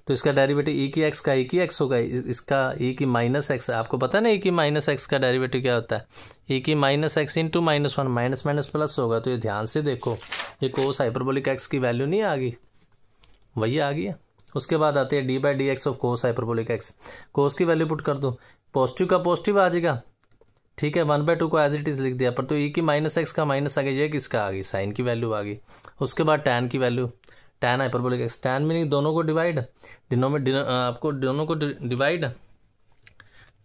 [SPEAKER 1] तो इसका डेरिवेटिव ई की एक्स का ई की एक्स होगा, इसका ई की माइनस एक्स। आपको पता है ना ई की माइनस एक्स का डेरिवेटिव क्या होता है? ई की minus x into -1, minus minus plus होगा। तो ये ध्यान से देखो, ये कोस हाइपरबोलिक एक्स की वैल्यू नहीं आ गई, वही आ गई है। उसके बाद आते हैं d by D x of cos hyperbolic x. Cos की वैल्यू पुट कर दो, पॉजिटिव का पॉजिटिव आ जाएगा। ठीक है, 1/2 को एज इट इज लिख दिया, पर तो ई की माइनस एक्स का माइनस आ गया, ये किसका आ गई? साइन की वैल्यू आ गई। उसके बाद टैन की value, tan hyperbolic x, tan meaning दोनों को डिवाइड, आपको दोनों को डिवाइड।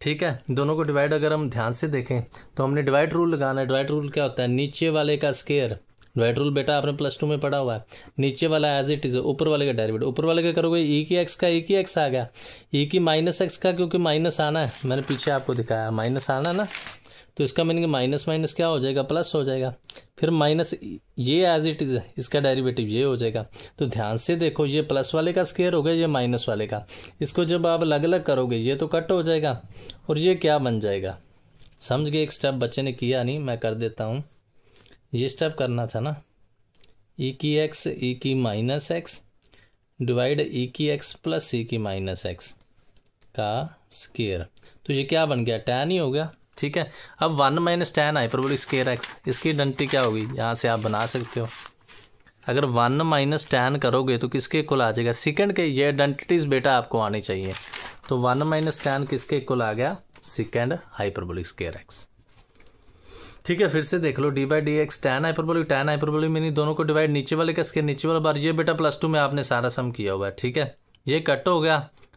[SPEAKER 1] ठीक है, दोनों को डिवाइड अगर हम ध्यान से देखें तो हमने डिवाइड रूल लगाना है। डिवाइड रूल क्या होता है? नीचे वाले का स्क्वायर। डिवाइड रूल बेटा आपने +2 में पढ़ा हुआ है। नीचे वाला एज इट इज, ऊपर वाले का डेरिवेटिव। ऊपर वाले का करोगे, ई की एक्स का ई की एक्स आ गया, ई की माइनस एक्स का, क्योंकि माइनस आना है, मैंने पीछे आपको दिखाया माइनस आना ना, तो इसका मीनिंग माइनस माइनस क्या हो जाएगा? प्लस हो जाएगा। फिर माइनस ये एज इट इज, इसका डेरिवेटिव ये हो जाएगा। तो ध्यान से देखो, ये प्लस वाले का स्क्वायर हो गया, ये माइनस वाले का। इसको जब आप अलग अलग करोगे ये तो कट हो जाएगा, और ये क्या बन जाएगा? समझ गए? एक स्टेप बच्चे ने किया नहीं, मैं कर देता हूँ। ये स्टेप करना था ना, ई की एक्स ई की माइनस एक्स डिवाइड ई की एक्स प्लस ई की माइनस एक्स का स्क्वायर। तो ये क्या बन गया? टैन ही हो गया। ठीक है, अब 1 minus tan hyperbolic square x, इसकी आइडेंटिटी क्या होगी? यहाँ से आप बना सकते हो। अगर 1 माइनस टैन करोगे तो किसके इक्वल आ जाएगा? सेकंड के। ये आइडेंटिटीज बेटा आपको आनी चाहिए। तो 1 माइनस टैन किसके इक्वल आ गया? Secant hyperbolic square x. ठीक है, फिर से देख लो, d by D x tan hyperbolic meaning दोनों को डिवाइड, नीचे वाले का स्क्वायर नीचे वाला बार। ये बेटा +2 में आपने सारा सम किया हुआ है। ठीक है, ये कट हो गया।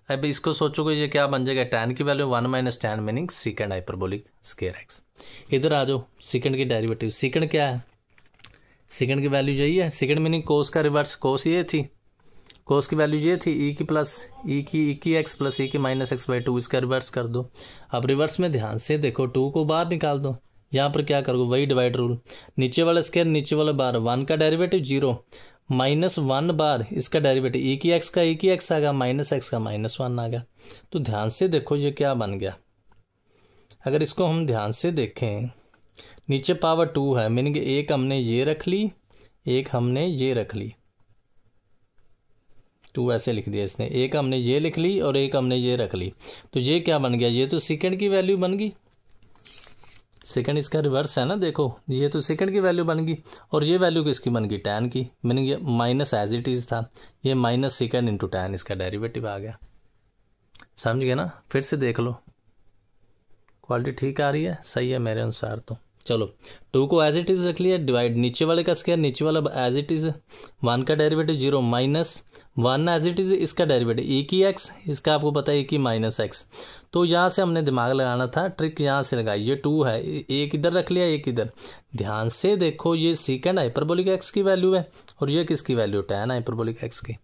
[SPEAKER 1] अब इसको सोचोगे ये क्या बन जाएगा? टैन की value 1 minus tan meaning second hyperbolic square x. इधर आ जाओ, सेकंड की डेरिवेटिव। सेकंड क्या है? सेकंड की वैल्यू यही है। सेकंड मीनिंग कोस का रिवर्स, कोस ये थी, कोस की वैल्यू ये थी, ई की प्लस ई की एक्स प्लस ई की माइनस एक्स बाई 2, इसका रिवर्स कर दो। अब रिवर्स में ध्यान से देखो, 2 को बाहर निकाल दो। यहाँ पर क्या करोगे? वही डिवाइड रूल, नीचे वाला स्क्वायर नीचे वाला बार, 1 का डेरिवेटिव 0, -1 बार इसका डेरिवेटिव, ई की एक्स का ई की एक्स आ गया, माइनस एक्स का -1 आ गया। तो ध्यान से देखो ये क्या बन गया। अगर इसको हम ध्यान से देखें, नीचे पावर 2 है, मीनिंग एक हमने ये रख ली, एक हमने ये रख ली, 2 ऐसे लिख दिया इसने, एक हमने ये लिख ली और एक हमने ये रख ली। तो ये क्या बन गया? ये तो सेकंड की वैल्यू बन गई। सेकंड इसका रिवर्स है ना, देखो ये तो सेकंड की वैल्यू बन गई और ये वैल्यू किसकी बन गई, tan की, मीनिंग ये माइनस एज इट इज़ था, ये माइनस सेकंड इंटू tan इसका डेरिवेटिव आ गया। समझ गए ना, फिर से देख लो, क्वालिटी ठीक आ रही है, सही है मेरे अनुसार तो। चलो 2 को एज इट इज़ रख लिया, डिवाइड नीचे वाले का स्क्वायर, नीचे वाला एज इट इज़, 1 का derivative 0 minus 1 as it is, इसका डेरिवेटिव e की x, इसका आपको पता है e की माइनस x। तो यहाँ से हमने दिमाग लगाना था, ट्रिक यहाँ से लगाई, ये 2 है, एक इधर रख लिया एक इधर। ध्यान से देखो ये सेकंड हाइपरबोलिक x की वैल्यू है और ये किसकी वैल्यू, tan हाइपरबोलिक x की।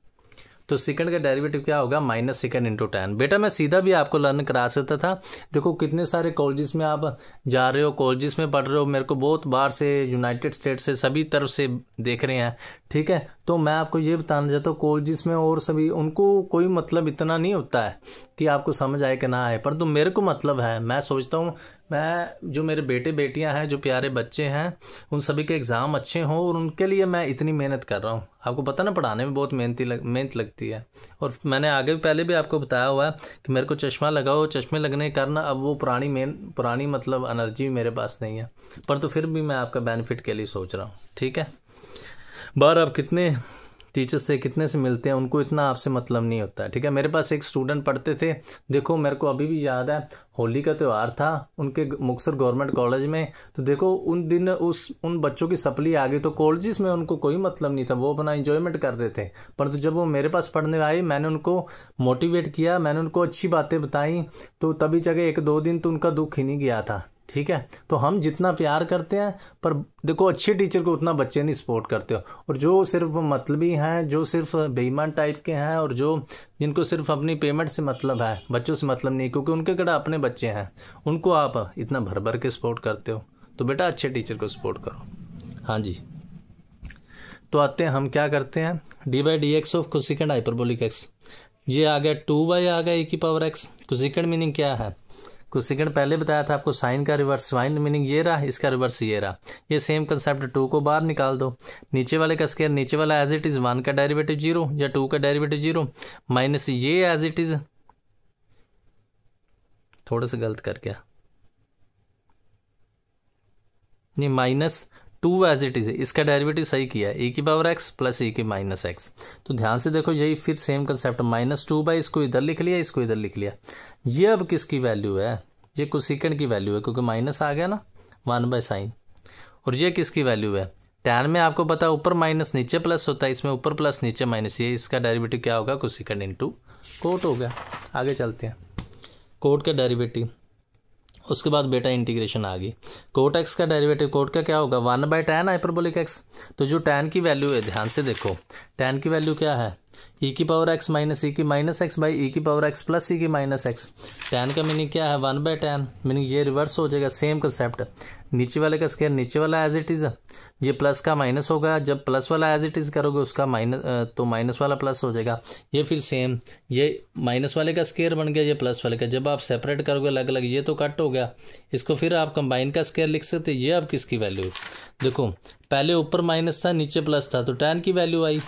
[SPEAKER 1] तो सेकंड का डेरिवेटिव क्या होगा, माइनस सेकंड इंटू tan। बेटा मैं सीधा भी आपको लर्न करा सकता था, देखो कितने सारे कॉलेजेस में आप जा रहे हो, कॉलेजेस में पढ़ रहे हो, मेरे को बहुत बाहर से, यूनाइटेड स्टेट से, सभी तरफ से देख रहे हैं, ठीक है। तो मैं आपको ये बताना चाहता हूँ, कॉलेजेस में और सभी, उनको कोई मतलब इतना नहीं होता है कि आपको समझ आए कि ना आए, परंतु मेरे को मतलब है। मैं सोचता हूँ मैं, जो मेरे बेटे बेटियां हैं, जो प्यारे बच्चे हैं, उन सभी के एग्ज़ाम अच्छे हों और उनके लिए मैं इतनी मेहनत कर रहा हूँ। आपको पता ना, पढ़ाने में बहुत मेहनत लगती है। और मैंने आगे पहले भी आपको बताया हुआ है कि मेरे को चश्मा लगाओ, चश्मे लगने के कारण अब वो पुरानी मतलब एनर्जी मेरे पास नहीं है, पर तो फिर भी मैं आपका बेनिफिट के लिए सोच रहा हूँ, ठीक है। बाहर आप कितने टीचर्स से, कितने से मिलते हैं, उनको इतना आपसे मतलब नहीं होता है, ठीक है। मेरे पास एक स्टूडेंट पढ़ते थे, देखो मेरे को अभी भी याद है, होली का त्यौहार था उनके मुक्तसर गवर्नमेंट कॉलेज में। तो देखो उन दिन उन बच्चों की सप्ली आ गई, तो कॉलेजेस में उनको कोई मतलब नहीं था, वो अपना एंजॉयमेंट कर रहे थे। परंतु जब वो मेरे पास पढ़ने आए, मैंने उनको मोटिवेट किया, मैंने उनको अच्छी बातें बताई, तो तभी जगह 1-2 दिन तो उनका दुख ही नहीं गया था, ठीक है। तो हम जितना प्यार करते हैं, पर देखो अच्छे टीचर को उतना बच्चे नहीं सपोर्ट करते हो, और जो सिर्फ मतलबी हैं, जो सिर्फ बेईमान टाइप के हैं, और जो जिनको सिर्फ अपनी पेमेंट से मतलब है, बच्चों से मतलब नहीं, क्योंकि उनके कड़ा अपने बच्चे हैं, उनको आप इतना भर भर के सपोर्ट करते हो। तो बेटा अच्छे टीचर को सपोर्ट करो। हाँ जी, तो आते हैं, हम क्या करते हैं, d/dx of cosecant hyperbolic x, ये आ गया 2 आ गया e⁻x। कोसेकेंड मीनिंग क्या है, कोसेकेंड पहले बताया था आपको, साइन का रिवर्स, साइन मीनिंग ये रहा, इसका रिवर्स ये रहा। ये सेम कंसेप्ट, 2 को बाहर निकाल दो, नीचे वाले का स्क्वायर, नीचे वाला एज इट इज, 1 का डेरिवेटिव 0 या 2 का डेरिवेटिव 0 माइनस ये एज इट इज, थोड़ा सा गलत कर गया, नहीं माइनस 2 एज इट इज, इसका डेरिवेटिव सही किया है, e⁻x प्लस e⁻x। तो ध्यान से देखो, यही फिर सेम कंसेप्ट, -2 इसको इधर लिख लिया, इसको इधर लिख लिया। ये अब किसकी वैल्यू है, ये कोसेकेंड की वैल्यू है, क्योंकि माइनस आ गया ना 1/sin। और ये किसकी वैल्यू है, tan में आपको पता है ऊपर माइनस नीचे प्लस होता है, इसमें ऊपर प्लस नीचे माइनस, ये इसका डेरिवेटिव क्या होगा, कोसेकेंड इंटू कोट हो गया। आगे चलते हैं, कोट का डेरिवेटिव, उसके बाद बेटा इंटीग्रेशन आ गई, कोट x का डेरिवेटिव, कोट का क्या होगा, 1/tan हाइपरबोलिक x। तो जो tan की वैल्यू है, ध्यान से देखो, tan की वैल्यू क्या है, e⁻x minus e⁻x by e⁻x plus e⁻x। tan का मीनिंग क्या है, 1/tan, मीनिंग ये रिवर्स हो जाएगा, सेम कंसेप्ट, नीचे वाले का स्क्वायर, नीचे वाला एज इट इज, ये प्लस का माइनस होगा, जब प्लस वाला एज इट इज करोगे उसका माइनस, तो माइनस वाला प्लस हो जाएगा। ये फिर सेम, ये माइनस वाले का स्क्वायर बन गया, ये प्लस वाले का, जब आप सेपरेट करोगे अलग अलग, ये तो कट हो गया, इसको फिर आप कंबाइन का स्क्वायर लिख सकते। ये अब किसकी वैल्यू, देखो पहले ऊपर माइनस था नीचे प्लस था, तो tan की वैल्यू आई,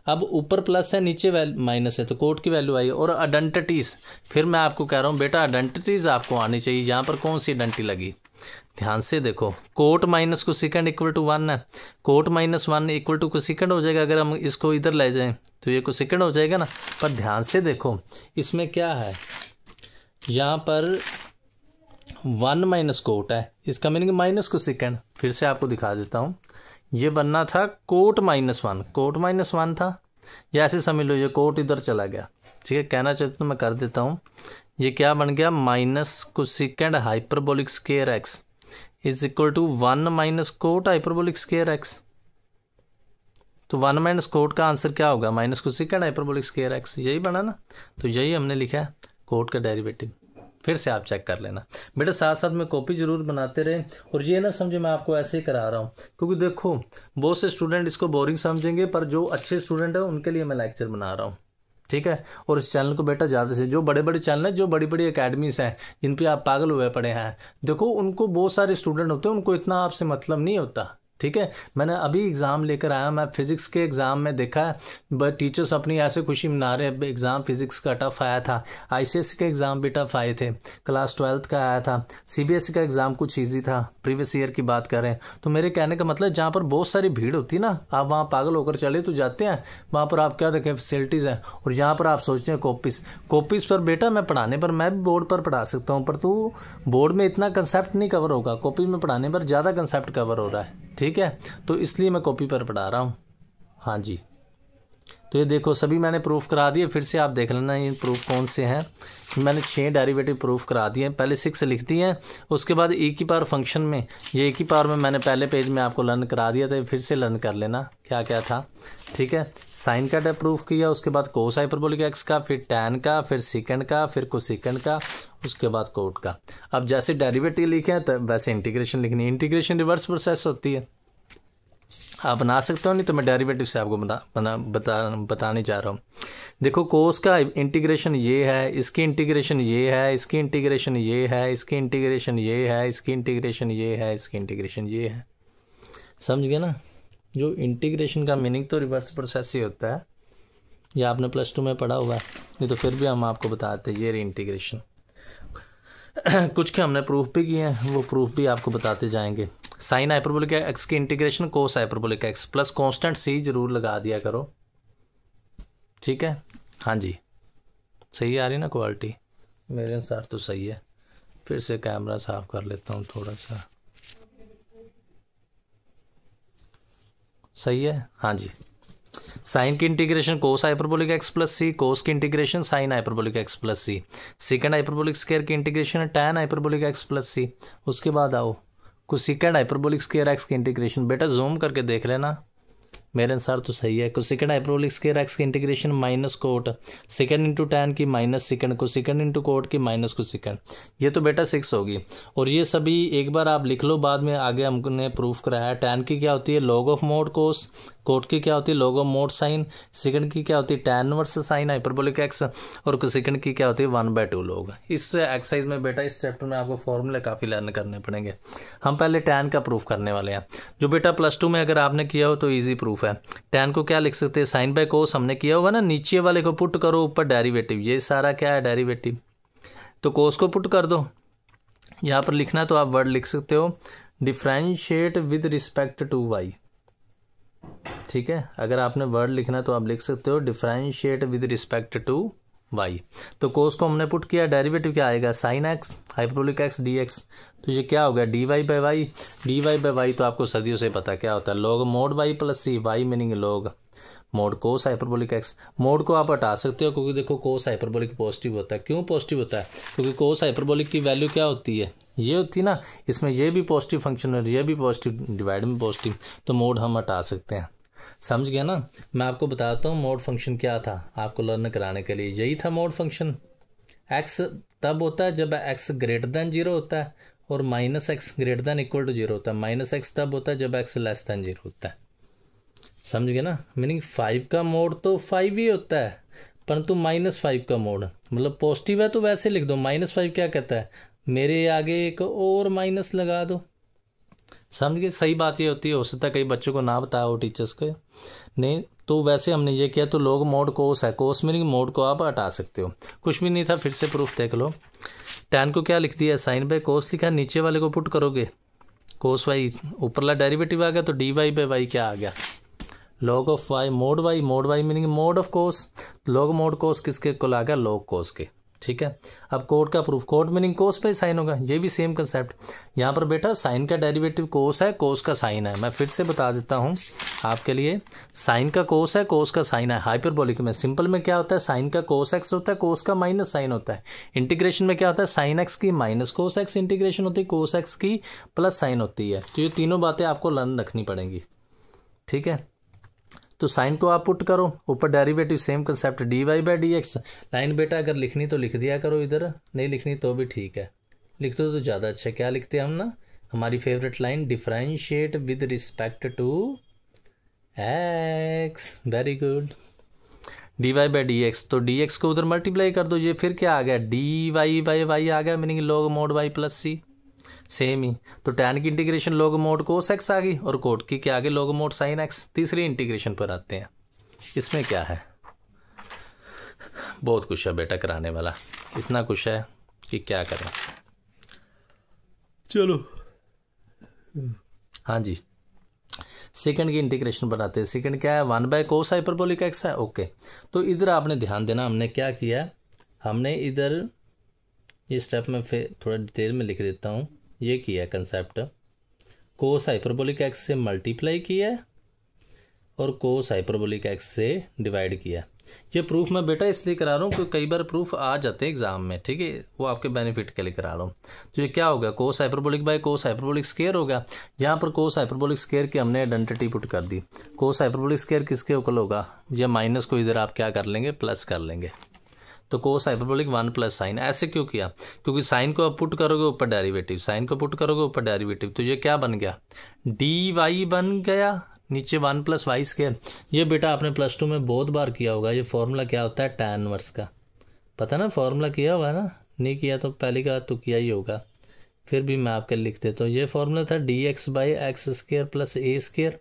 [SPEAKER 1] अब ऊपर प्लस है नीचे माइनस है, तो कोट की वैल्यू आई। और आइडेंटिटीज, फिर मैं आपको कह रहा हूँ बेटा, आइडेंटिटीज आपको आनी चाहिए। यहाँ पर कौन सी आइडेंटिटी लगी, ध्यान से देखो, cot minus cosecant equal to 1 है, कोट -1 इक्वल टू कोसेकेंड हो जाएगा। अगर हम इसको इधर ले जाएं तो ये कोसेकेंड हो जाएगा ना। पर ध्यान से देखो, इसमें क्या है, यहाँ पर 1 माइनस कोट है, इसका मीनिंग माइनस कोसेकेंड। फिर से आपको दिखा देता हूँ, ये बनना था कोट -1, कोट -1 था, या ऐसे समझ लो ये कोट इधर चला गया, ठीक है। कहना चाहते तो मैं कर देता हूँ, ये क्या बन गया, minus cosecant hyperbolic square X is equal to 1 minus cot hyperbolic square X. तो 1 माइनस कोट का आंसर क्या होगा, minus cosecant hyperbolic square X, यही बना ना। तो यही हमने लिखा है कोट का डेरिवेटिव। फिर से आप चेक कर लेना बेटा, साथ साथ में कॉपी जरूर बनाते रहे, और ये ना समझे मैं आपको ऐसे ही करा रहा हूँ, क्योंकि देखो बहुत से स्टूडेंट इसको बोरिंग समझेंगे, पर जो अच्छे स्टूडेंट है उनके लिए मैं लेक्चर बना रहा हूँ, ठीक है। और इस चैनल को बेटा ज़्यादा से, जो बड़े बड़े चैनल हैं, जो बड़ी बड़ी अकेडमीज हैं जिन पे आप पागल हुए पड़े हैं, देखो उनको बहुत सारे स्टूडेंट होते हैं, उनको इतना आपसे मतलब नहीं होता, ठीक है। मैंने अभी एग्ज़ाम लेकर आया, मैं फिज़िक्स के एग्ज़ाम में देखा है बट टीचर्स अपनी ऐसे खुशी मना रहे हैं। एग्ज़ाम फिज़िक्स का टफ आया था, आईसीएसई के एग्ज़ाम भी टफ आए थे, क्लास 12th का आया था, सीबीएसई का एग्ज़ाम कुछ ईजी था, प्रीवियस ईयर की बात करें तो। मेरे कहने का मतलब जहाँ पर बहुत सारी भीड़ होती है ना, आप वहाँ पागल होकर चले तो जाते हैं, वहाँ पर आप क्या देखें फैसिलिटीज़ हैं, और यहाँ पर आप सोचते हैं कॉपीज़ पर बेटा मैं पढ़ाने पर मैं भी बोर्ड पर पढ़ा सकता हूँ, पर तू बोर्ड में इतना कंसेप्ट नहीं कवर होगा, कॉपी में पढ़ाने पर ज़्यादा कंसेप्ट कवर हो रहा है। ठीक है, तो इसलिए मैं कॉपी पर पढ़ा रहा हूँ। हाँ जी, तो ये देखो सभी मैंने प्रूफ करा दिए, फिर से आप देख लेना ये प्रूफ कौन से हैं। मैंने 6 डेरिवेटिव प्रूफ करा दिए हैं, पहले 6 लिख दिए हैं, उसके बाद e की पावर फंक्शन में, ये e की पावर में मैंने पहले पेज में आपको लर्न करा दिया था, फिर से लर्न कर लेना क्या क्या था। ठीक है, साइन का प्रूफ किया, उसके बाद कोस हाइपरबोलिक एक्स का, फिर टैन का, फिर सिकेंड का, फिर कोसिकेंड का, उसके बाद कोट का। अब जैसे डेरिवेटिव लिखे हैं तो वैसे इंटीग्रेशन लिखनी है, इंटीग्रेशन रिवर्स प्रोसेस होती है, आप बना सकते हो, नहीं तो मैं डेरिवेटिव से आपको बताने जा रहा हूँ। देखो कोस का इंटीग्रेशन ये है, इसकी इंटीग्रेशन ये है, इसकी इंटीग्रेशन ये है, इसकी इंटीग्रेशन ये है, इसकी इंटीग्रेशन ये है, इसकी इंटीग्रेशन ये है। समझ गए ना, जो इंटीग्रेशन का मीनिंग तो रिवर्स प्रोसेस ही होता है, ये आपने +2 में पढ़ा हुआ है, नहीं तो फिर भी हम आपको बताते हैं ये री इंटीग्रेशन। कुछ के हमने प्रूफ भी किए हैं, वो प्रूफ भी आपको बताते जाएंगे। साइन हाइपरबोलिक एक्स की integration cos hyperbolic x plus constant सी जरूर लगा दिया करो। ठीक है, हाँ जी, सही आ रही ना क्वालिटी, मेरे अनुसार तो सही है। फिर से कैमरा साफ कर लेता हूँ थोड़ा सा, सही है, हाँ जी। साइन की integration cos hyperbolic x plus C, cos की integration sine hyperbolic x plus C, secant hyperbolic square की integration tan hyperbolic x plus C. उसके बाद आओ कोसेकेंड हाइपरबोलिक स्क्वायर एक्स की इंटीग्रेशन, बेटा जूम करके देख लेना, मेरे अनुसार तो सही है। कोसेकेंड हाइपरबोलिक स्क्वायर एक्स की integration minus cot, secant into tan की minus secant, cosecant into cot की माइनस कोसेकेंड, ये तो बेटा 6 होगी। और ये सभी एक बार आप लिख लो, बाद में आगे हमने प्रूफ कराया। टैन की क्या होती है, log of mod cos, cot की क्या होती है, log of mod sine, second की क्या होती है, tan inverse sine hyperbolic x, और कोसेकेंड की क्या होती है 1/2 लॉग। इस एक्सरसाइज में बेटा इस चैप्टर में आपको फॉर्मूले काफ़ी लर्न करने पड़ेंगे। हम पहले टैन का प्रूफ करने वाले हैं, जो बेटा +2 में अगर आपने किया हो तो ईजी प्रूफ है। टैन को क्या लिख सकते हैं, साइन बाय कोस हमने किया होगा ना, नीचे वाले को पुट करो, ऊपर डेरिवेटिव, ये सारा क्या है डेरिवेटिव, तो कोस को पुट कर दो। यहाँ पर लिखना तो आप वर्ड लिख सकते हो differentiate with respect to Y. ठीक है, अगर आपने वर्ड लिखना तो आप लिख सकते हो differentiate with respect to Y. तो कोस को हमने पुट किया, डेरिवेटिव क्या आएगा sine X hyperbolic X D X, तो ये क्या हो गया dy by Y. dy by Y तो आपको सदियों से पता क्या होता है, log mod Y plus C, Y meaning log mod cos hyperbolic X. Mod को आप हटा सकते हो क्योंकि देखो कोस हाइपरबोलिक पॉजिटिव होता है। क्यों पॉजिटिव होता है, क्योंकि कोस हाइपरबोलिक की वैल्यू क्या होती है, ये होती है ना, इसमें ये भी पॉजिटिव फंक्शन है, ये भी पॉजिटिव, डिवाइड में पॉजिटिव, तो मोड हम हटा सकते हैं। समझ गया ना, मैं आपको बताता हूँ मोड फंक्शन क्या था आपको लर्न कराने के लिए। यही था मोड फंक्शन, एक्स तब होता है जब एक्स ग्रेटर दैन 0 होता है, और minus X greater than equal to 0 होता है। माइनस एक्स तब होता है जब एक्स लेस दैन 0 होता है। समझ गए ना, मीनिंग 5 का मोड तो 5 ही होता है, परंतु -5 का मोड मतलब पॉजिटिव है तो वैसे लिख दो। -5 क्या कहता है, मेरे आगे एक और माइनस लगा दो। समझ गए, सही बात ये होती है, हो सकता है कई बच्चों को ना बताया हो टीचर्स को, नहीं तो वैसे हमने ये किया। तो लॉग मोड कोस है, कोस मीनिंग मोड को आप हटा सकते हो, कुछ भी नहीं था। फिर से प्रूफ देख लो, टैन को क्या लिख दिया साइन बाय कोस लिखा, नीचे वाले को पुट करोगे कोस वाई, ऊपरला डेरिवेटिव आ गया तो dy बाई वाई क्या आ गया log of y mod y, mod y meaning mod of cos, log mod cos किसके को आ गया लॉग कोस के। ठीक है, अब कोट का प्रूफ, कोट मीनिंग कोस पे साइन होगा, ये भी सेम कंसेप्ट। यहाँ पर बेटा साइन का डेरिवेटिव कोस है, कोस का साइन है। मैं फिर से बता देता हूँ आपके लिए, साइन का कोस है, कोस का साइन है। हाइपरबोलिक में सिंपल में क्या होता है, साइन का कोस एक्स होता है, कोस का माइनस साइन होता है। इंटीग्रेशन में क्या होता है, साइन एक्स की माइनस कोस एक्स इंटीग्रेशन होती है, कोस एक्स की प्लस साइन होती है। तो ये तीनों बातें आपको लर्न रखनी पड़ेंगी। ठीक है, तो साइन को आप पुट करो, ऊपर derivative same concept dy by D x. Line बेटा अगर लिखनी तो लिख दिया करो, इधर नहीं लिखनी तो भी ठीक है, लिख दो तो ज़्यादा अच्छा। क्या लिखते हैं हम ना, हमारी favourite line differentiate with respect to X, very good. dy by D X, तो dx को उधर मल्टीप्लाई कर दो, ये फिर क्या आ गया dy बाई वाई आ गया, meaning log mod y plus C. Same ही। तो tan की इंटीग्रेशन log mod cos x आ गई और cot की क्या आ गई log mod sin x। तीसरी इंटीग्रेशन पर आते हैं, इसमें क्या है, बहुत कुछ है बेटा कराने वाला, इतना कुछ है कि क्या करें। चलो हाँ जी, सेकंड की इंटीग्रेशन बनाते हैं। सेकंड क्या है, 1/cos हाइपरबोलिक x है। ओके, तो इधर आपने ध्यान देना, हमने क्या किया, हमने इधर ये स्टेप में फिर थोड़ा डिटेल में लिख देता हूँ। ये किया कंसेप्ट, कोस हाइपरबोलिक x से मल्टीप्लाई किया और कोस हाइपरबोलिक x से डिवाइड किया। ये प्रूफ मैं बेटा इसलिए करा रहा हूँ क्योंकि कई बार प्रूफ आ जाते हैं एग्जाम में, ठीक है, वो आपके बेनिफिट के लिए करा रहा हूँ। तो ये क्या होगा, cos hyperbolic by cos hyperbolic square होगा। यहाँ पर कोस हाइपरबोलिक स्क्वायर की हमने आइडेंटिटी पुट कर दी। कोस हाइपरबोलिक स्क्वायर किसके इक्वल होगा, या माइनस को इधर आप क्या कर लेंगे, प्लस कर लेंगे। तो कोस हाइपरबोलिक 1 प्लस साइन। ऐसे क्यों किया, क्योंकि साइन को आप पुट करोगे ऊपर डेरिवेटिव, साइन को पुट करोगे ऊपर डेरिवेटिव, तो ये क्या बन गया, डी वाई बन गया, नीचे 1 प्लस वाई स्क्वायर। ये बेटा आपने +2 में बहुत बार किया होगा। ये फॉर्मूला क्या होता है, tan इनवर्स का, पता ना, फॉर्मूला किया हुआ है ना, नहीं किया तो पहली का तो किया ही होगा, फिर भी मैं आपके लिख देता हूँ। ये फॉर्मूला था dx/x² plus a²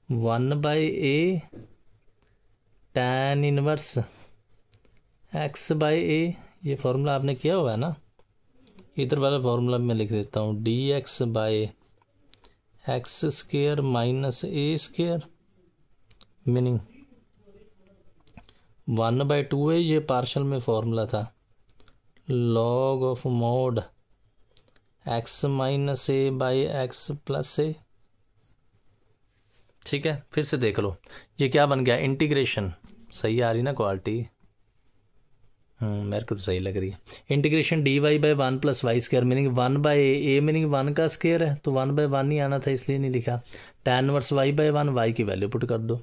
[SPEAKER 1] 1/a tan inverse x/a। ये फॉर्मूला आपने किया हुआ है ना, इधर वाला फॉर्मूला मैं लिख देता हूँ, dx/x² माइनस a² मीनिंग 1/2 है। ये पार्शल में फॉर्मूला था, log of mode x minus a by x plus a। ठीक है, फिर से देख लो, ये क्या बन गया, इंटीग्रेशन। सही आ रही ना क्वालिटी, मेरे को तो सही लग रही है। Integration dy/1 plus y square meaning 1/a meaning 1 का स्क्वायर है, तो 1/1 ही आना था, इसलिए नहीं लिखा। tan इनवर्स y/1, y की वैल्यू पुट कर दो,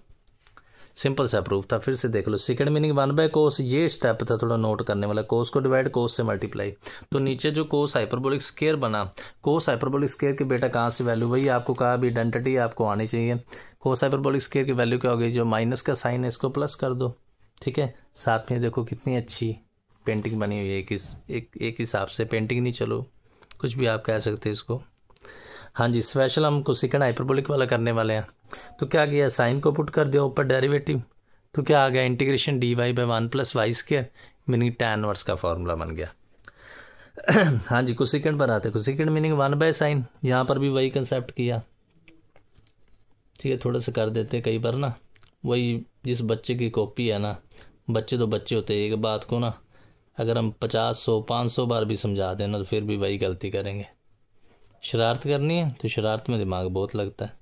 [SPEAKER 1] सिंपल सा प्रूफ था। फिर से देख लो, सेकंड मीनिंग 1/cos, ये स्टेप था थोड़ा नोट करने वाला, कोस को डिवाइड कोस से मल्टीप्लाई। तो नीचे जो कोस हाइपरबोलिक स्क्वायर बना, कोस हाइपरबोलिक स्क्वायर के बेटा कहाँ से वैल्यू, वही आपको कहा भी आइडेंटिटी आपको आनी चाहिए। कोस हाइपरबोलिक स्क्वायर की वैल्यू क्या होगी, जो माइनस का साइन है इसको प्लस कर दो। ठीक है, साथ में देखो कितनी अच्छी पेंटिंग बनी हुई है, एक हिसाब से पेंटिंग नहीं, चलो कुछ भी आप कह सकते हैं इसको। हाँ जी, स्पेशल हमको सेकंड हाइपरबोलिक वाला करने वाले हैं। तो क्या किया, साइन को पुट कर दिया ऊपर डेरिवेटिव, तो क्या आ गया, integration dy/1 plus y square meaning tan inverse का फॉर्मूला बन गया। हाँ जी, कोसेकेंड पर आते हैं। कोसेकेंड मीनिंग 1/sin, यहाँ पर भी वही कंसेप्ट किया। ठीक है, थोड़ा सा कर देते कई बार ना, वही जिस बच्चे की कॉपी है ना, बच्चे तो बच्चे होते हैं, एक बात को ना अगर हम 50-100-500 बार भी समझा दें ना, तो फिर भी वही गलती करेंगे। शरारत करनी है तो शरारत में दिमाग बहुत लगता है।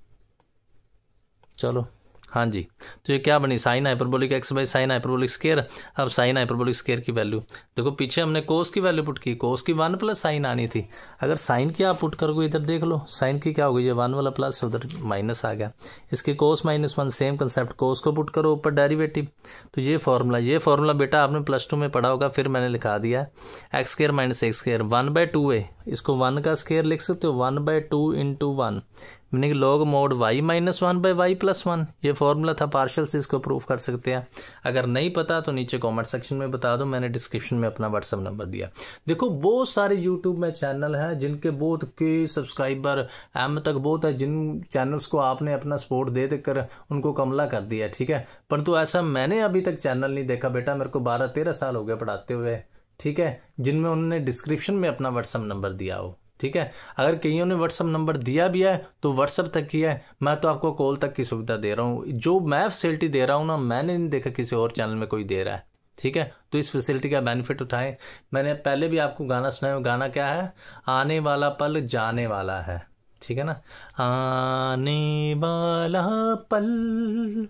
[SPEAKER 1] चलो हाँ जी, तो ये क्या बनी, sine hyperbolic x by sine hyperbolic square. अब साइन हाइपरबोलिक स्क्वायर की वैल्यू देखो, पीछे हमने कोस की वैल्यू पुट की, कोस की 1 प्लस साइन आनी थी। अगर साइन की आप पुट करोगे, इधर देख लो साइन की क्या होगी, ये 1 वाला प्लस उधर माइनस आ गया, इसके कोस -1, सेम कंसेप्ट, कोस को पुट करो ऊपर डेरिवेटिव। तो ये फॉर्मूला बेटा आपने +2 में पढ़ा होगा, फिर मैंने लिखा दिया x² माइनस x² 1/2 है, इसको 1 का स्क्वायर लिख सकते हो, 1/2 × 1 मीनिंग log मोड y-1/y + 1। ये फॉर्मूला था पार्शियल से, इसको प्रूफ कर सकते हैं। अगर नहीं पता तो नीचे कमेंट सेक्शन में बता दो, मैंने डिस्क्रिप्शन में अपना व्हाट्सअप नंबर दिया। देखो बहुत सारे यूट्यूब में चैनल हैं जिनके बहुत के सब्सक्राइबर एम तक बहुत है, जिन चैनल्स को आपने अपना सपोर्ट दे देकर उनको कमला कर दिया, ठीक है, परंतु ऐसा मैंने अभी तक चैनल नहीं देखा बेटा, मेरे को 12-13 साल हो गए पढ़ाते हुए, ठीक है, जिनमें उन्होंने डिस्क्रिप्शन में अपना व्हाट्सअप नंबर दिया हो। ठीक है, अगर कईयों ने व्हाट्सअप नंबर दिया भी है तो व्हाट्सअप तक किया है, मैं तो आपको कॉल तक की सुविधा दे रहा हूँ। जो मैं फैसिलिटी दे रहा हूँ ना, मैंने नहीं देखा किसी और चैनल में कोई दे रहा है। ठीक है, तो इस फैसिलिटी का बेनिफिट उठाएं। मैंने पहले भी आपको गाना सुनाया, गाना क्या है, आने वाला पल जाने वाला है। ठीक है ना, आने वाला पल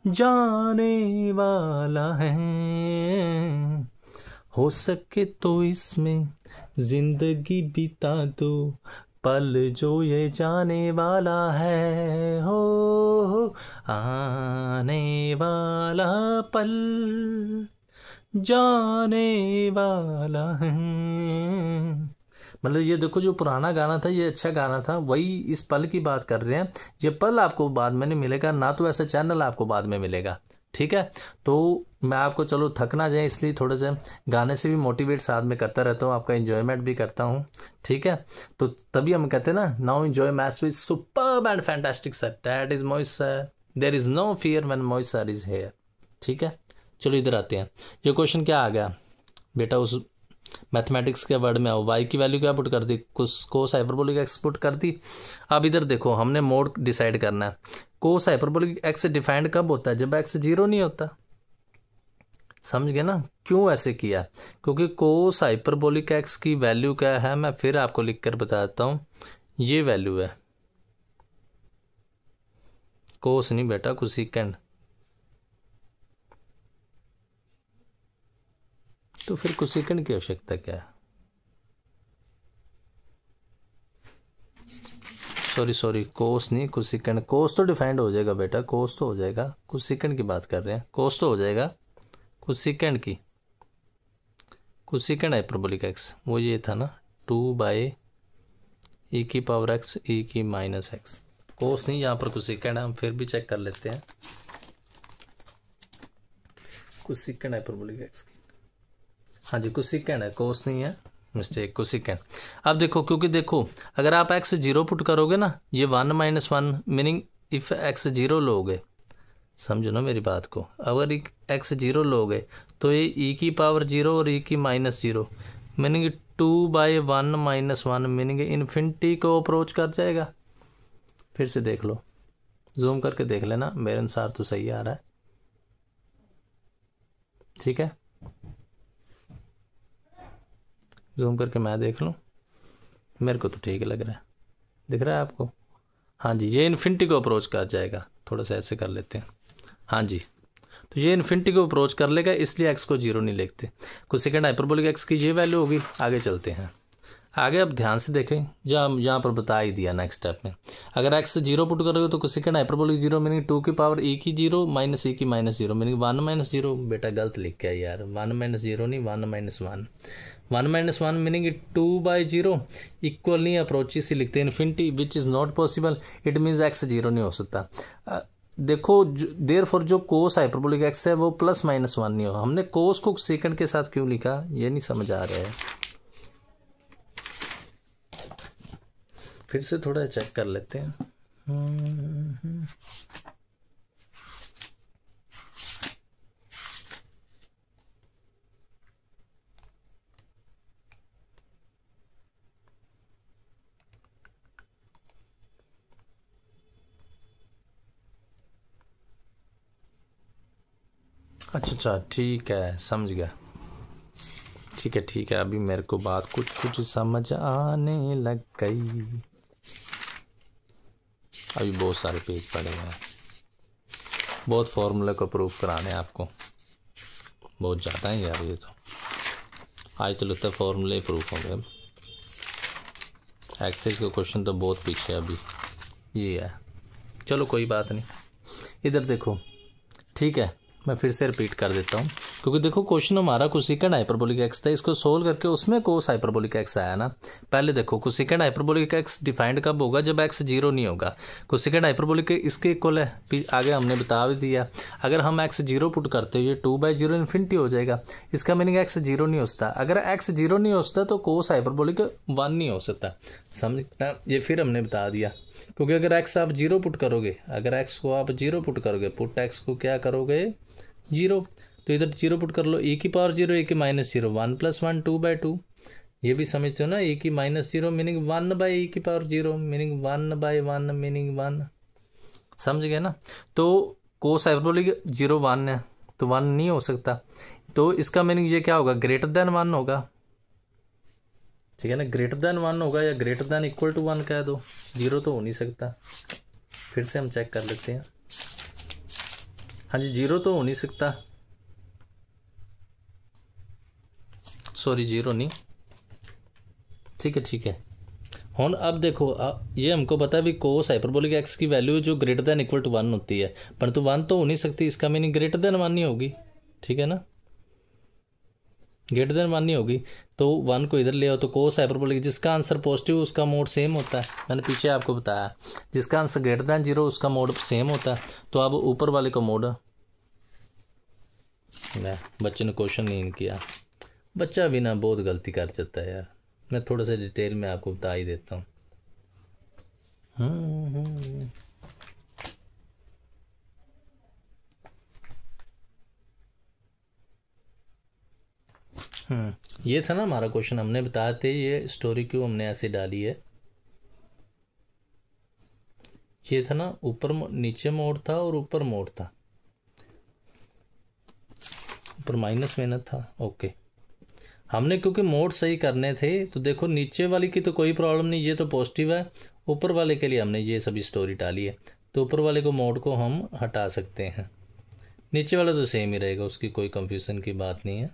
[SPEAKER 1] जाने वाला है, हो सके तो इसमें जिंदगी बिता दो, पल जो ये जाने वाला है, हो आने वाला पल जाने वाला है। मतलब ये देखो, जो पुराना गाना था ये अच्छा गाना था, वही इस पल की बात कर रहे हैं। ये पल आपको बाद में नहीं मिलेगा ना, तो ऐसा चैनल आपको बाद में मिलेगा। ठीक है। तो मैं आपको चलो थक ना जाए इसलिए थोड़ा सा गाने से भी मोटिवेट साथ में करता रहता हूँ, आपका एंजॉयमेंट भी करता हूँ, ठीक है। तो तभी हम कहते हैं ना, now enjoy maths with superb and fantastic sir, that is Mohit sir, there is no fear when Mohit sir is here, ठीक है। चलो इधर आते हैं, ये क्वेश्चन क्या आ गया बेटा, उस मैथमेटिक्स के वर्ड में आओ, y की वैल्यू क्या पुट कर दी, कोस हाइपरबोलिक x पुट कर दी। अब इधर देखो हमने मोड डिसाइड करना है, कोस हाइपरबोलिक x डिफाइंड कब होता है, जब x 0 नहीं होता, समझ गए ना। क्यों ऐसे किया, क्योंकि कोस हाइपरबोलिक x की वैल्यू क्या है, मैं फिर आपको लिख कर बता देता हूँ, ये वैल्यू है, कोस नहीं बेटा कोसेकेंड, तो फिर कोसेकेंड की आवश्यकता क्या है, सॉरी कोस नहीं कोसेकेंड, कोस तो डिफाइंड हो जाएगा बेटा, कोस तो हो जाएगा, कोसेकेंड की बात कर रहे हैं, कोस तो हो जाएगा कोसेकेंड की, कोसेकेंड हाइपरबोलिक एक्स वो ये था ना 2/e⁻x e⁻x, कोस नहीं, यहाँ पर कोसेकेंड है, हम फिर भी चेक कर लेते हैं, कोसेकेंड हाइपरबोलिक एक्स की, हाँ जी कोसेकेंड है, कोस नहीं है, मिस्टेक कोसेकेंड। अब देखो, क्योंकि देखो अगर आप x 0 पुट करोगे ना, ये 1 - 1 मीनिंग इफ x 0 लोगे, समझो ना मेरी बात को, अगर x 0 लोगे तो ये e⁻0 और e⁻0 मीनिंग 2/1 - 1 मीनिंग इन्फिनिटी को अप्रोच कर जाएगा। फिर से देख लो, जूम करके देख लेना, मेरे अनुसार तो सही आ रहा है, ठीक है, जूम करके मैं देख लूँ, मेरे को तो ठीक लग रहा है, दिख रहा है आपको, हाँ जी, ये इन्फिनिटी को अप्रोच कर जाएगा, थोड़ा सा ऐसे कर लेते हैं, हाँ जी, तो ये इन्फिनिटी को अप्रोच कर लेगा, इसलिए एक्स को 0 नहीं लिखते, कोसेकेंड हाइपरबोलिक एक्स की ये वैल्यू होगी। आगे चलते हैं, आगे अब ध्यान से देखें, जहाँ यहाँ पर बता ही दिया नेक्स्ट स्टेप में, अगर x 0 पुट करोगे तो कोसेकेंड हाइपरबोलिक 0 मीनिंग 2 की पावर e की 0 माइनस e की -0 मीनिंग 1 - 0, बेटा गलत लिख के यार, 1 - 0 नहीं 1 - 1, 1 - 1 मीनिंग 2/0 इक्वल नहीं, अप्रोच से लिखते हैं infinity which is not possible, it means x 0 नहीं हो सकता। देखो देयरफॉर जो कोस हाइपरबोलिक x है वो +-1 नहीं हो, हमने कोस को सेकंड के साथ क्यों लिखा ये नहीं समझ आ रहा है, फिर से थोड़ा चेक कर लेते हैं, अच्छा ठीक है, समझ गया, ठीक है, अभी मेरे को बात कुछ समझ आने लग गई, अभी बहुत सारे पेज पड़े हैं, बहुत फॉर्मूला को प्रूफ कराने हैं आपको, बहुत ज़्यादा है यार ये तो, आज तो लगता है फॉर्मूले ही प्रूफ होंगे, अब एक्सेस का क्वेश्चन तो बहुत पीछे है अभी, ये है, चलो कोई बात नहीं, इधर देखो, ठीक है, मैं फिर से रिपीट कर देता हूँ, क्योंकि देखो क्वेश्चन हमारा कोसेकेंड हाइपरबोलिक एक्स था, इसको सोल्व करके उसमें कोस हाइपरबोलिक एक्स आया ना। पहले देखो कोसेकेंड हाइपरबोलिक एक्स डिफाइंड कब होगा, जब एक्स 0 नहीं होगा, कोसेकेंड हाइपरबोलिक इसके इक्वल है, आगे हमने बता भी दिया, अगर हम एक्स 0 पुट करते हो ये 2/0 इन्फिनिटी हो जाएगा, इसका मीनिंग एक्स 0 नहीं हो सकता, अगर एक्स 0 नहीं हो सकता तो कोस हाइपरबोलिक 1 नहीं हो सकता, समझ, ये फिर हमने बता दिया, क्योंकि अगर एक्स आप 0 पुट करोगे, अगर एक्स को आप 0 पुट करोगे, पुट एक्स को क्या करोगे 0, तो इधर 0 पुट कर लो, e की पावर 0 e की -0 1 + 1 2/2, ये भी समझते हो ना, e की -0 मीनिंग 1/e की पावर 0 मीनिंग 1/1 मीनिंग 1, समझ गए ना। तो कोस हाइपरबोलिक 0 1 है तो 1 नहीं हो सकता, तो इसका मीनिंग ये क्या होगा, ग्रेटर देन 1 होगा, ठीक है ना, ग्रेटर देन 1 होगा या ग्रेटर देन इक्वल टू 1 कह दो, 0 तो हो नहीं सकता, फिर से हम चेक कर लेते हैं, हाँ जी 0 तो हो नहीं सकता, सॉरी 0 नहीं, ठीक है, हुन अब देखो ये हमको पता है भी कोस हाइपरबोलिक एक्स की वैल्यू जो ग्रेटर देन इक्वल टू 1 होती है, परंतु 1 तो हो नहीं सकती, इसका मीनिंग ग्रेटर देन 1 नहीं होगी, ठीक है ना, ग्रेटर देन 1 नहीं होगी, तो 1 को इधर ले आओ, तो कोस हाइपरबोलिक जिसका आंसर पॉजिटिव उसका मोड सेम होता है, मैंने पीछे आपको बताया, जिसका आंसर ग्रेटर देन 0 उसका मोड सेम होता है, तो अब ऊपर वाले का मोड ना बच्चे ने क्वेश्चन नहीं किया। बच्चा भी ना बहुत गलती कर जाता है यार। मैं थोड़ा सा डिटेल में आपको बता ही देता हूँ। ये था ना हमारा क्वेश्चन, हमने बताए थे ये स्टोरी क्यों हमने ऐसे डाली है। ये था ना, ऊपर नीचे मोड था और ऊपर मोड था, ऊपर माइनस में था। ओके, हमने क्योंकि मोड सही करने थे तो देखो नीचे वाली की तो कोई प्रॉब्लम नहीं, ये तो पॉजिटिव है। ऊपर वाले के लिए हमने ये सभी स्टोरी डाली है, तो ऊपर वाले को मोड को हम हटा सकते हैं, नीचे वाला तो सेम ही रहेगा, उसकी कोई कंफ्यूजन की बात नहीं है।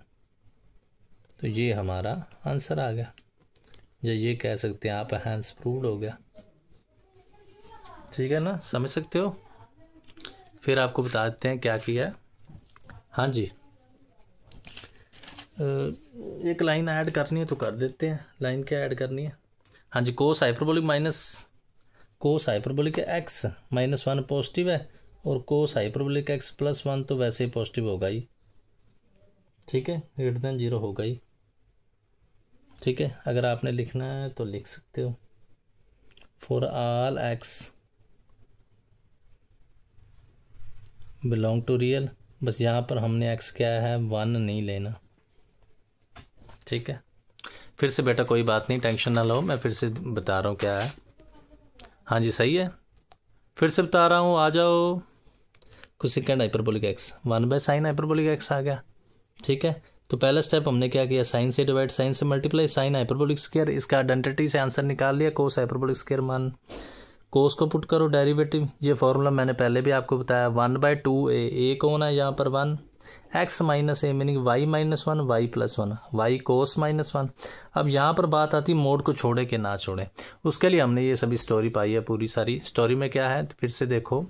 [SPEAKER 1] तो ये हमारा आंसर आ गया, जो ये कह सकते हैं आप हैंस प्रूव्ड हो गया। ठीक है ना, समझ सकते हो। फिर आपको बता देते हैं क्या किया है। हाँ जी, एक लाइन ऐड करनी है तो कर देते हैं। लाइन क्या ऐड करनी है? हाँ जी, cos hyperbolic minus cos hyperbolic x minus 1 positive है, और कोस हाइपरबोलिक एक्स प्लस 1 तो वैसे ही पॉजिटिव होगा ही। ठीक है, ग्रेटर देन 0 होगा ही। ठीक है, अगर आपने लिखना है तो लिख सकते हो, for all x belong to real. बस यहाँ पर हमने एक्स क्या है 1 नहीं लेना। ठीक है, फिर से बेटा कोई बात नहीं, टेंशन ना लो, मैं फिर से बता रहा हूँ क्या है। हाँ जी सही है, फिर से बता रहा हूँ, आ जाओ। Cosecant hyperbolic x 1/sin hyperbolic x आ गया। ठीक है, तो पहला स्टेप हमने क्या किया, साइन से डिवाइड, साइन से मल्टीप्लाई, साइन हाइपरबोलिक स्क्वायर, इसका आइडेंटिटी से आंसर निकाल लिया, कोस हाइपरबोलिक स्क्वायर मान, कोस को पुट करो डेरिवेटिव। ये फॉर्मूला मैंने पहले भी आपको बताया, 1/2a, ए कौन है यहाँ पर 1, x minus a meaning y minus 1, y plus 1, y cos minus 1। अब यहाँ पर बात आती मोड को छोड़े कि ना छोड़े, उसके लिए हमने ये सभी स्टोरी पाई है। पूरी सारी स्टोरी में क्या है फिर से देखो,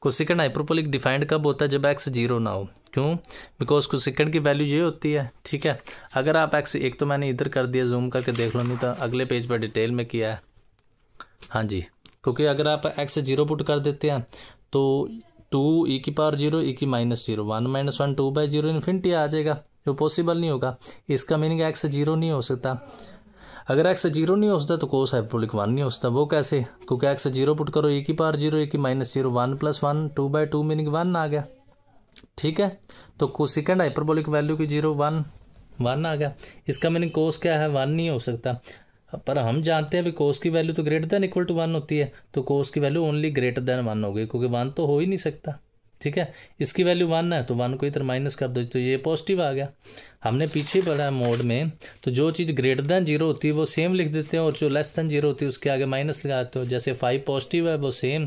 [SPEAKER 1] कोसेकेंड हाइपरबोलिक डिफाइंड कब होता है, जब x 0 ना हो। क्यों? बिकॉज कोसेकेंड की वैल्यू ये होती है। ठीक है, अगर आप x, एक तो मैंने इधर कर दिया, जूम करके देख लो, नहीं तो अगले पेज पर डिटेल में किया है। हाँ जी, क्योंकि अगर आप x 0 पुट कर देते हैं तो 2 e की पावर 0 e की माइनस 0 1 माइनस 1 2/0 इन्फिनिटी आ जाएगा, जो पॉसिबल नहीं होगा। इसका मीनिंग x 0 नहीं हो सकता। अगर x 0 नहीं हो सकता तो कोस हाइपरबोलिक 1 नहीं हो सकता। वो कैसे? क्योंकि x 0 पुट करो, e की पावर 0 e की माइनस 0 1 प्लस 1 2/2 मीनिंग 1 आ गया। ठीक है, तो कोसेकेंड हाइपरबोलिक वैल्यू की 0 1 आ गया। इसका मीनिंग कोस क्या है 1 नहीं हो सकता। पर हम जानते हैं भी कोस की वैल्यू तो ग्रेटर देन इक्वल टू 1 होती है, तो कोस की वैल्यू ओनली ग्रेटर देन 1 होगी, क्योंकि 1 तो हो ही नहीं सकता। ठीक है, इसकी वैल्यू 1 है तो 1 को इधर माइनस कर दो, तो ये पॉजिटिव आ गया। हमने पीछे पढ़ा मोड में, तो जो चीज़ ग्रेटर देन 0 होती है वो सेम लिख देते हैं, और जो लेस देन 0 होती है उसके आगे माइनस लगाते हो। जैसे 5 पॉजिटिव है वो सेम,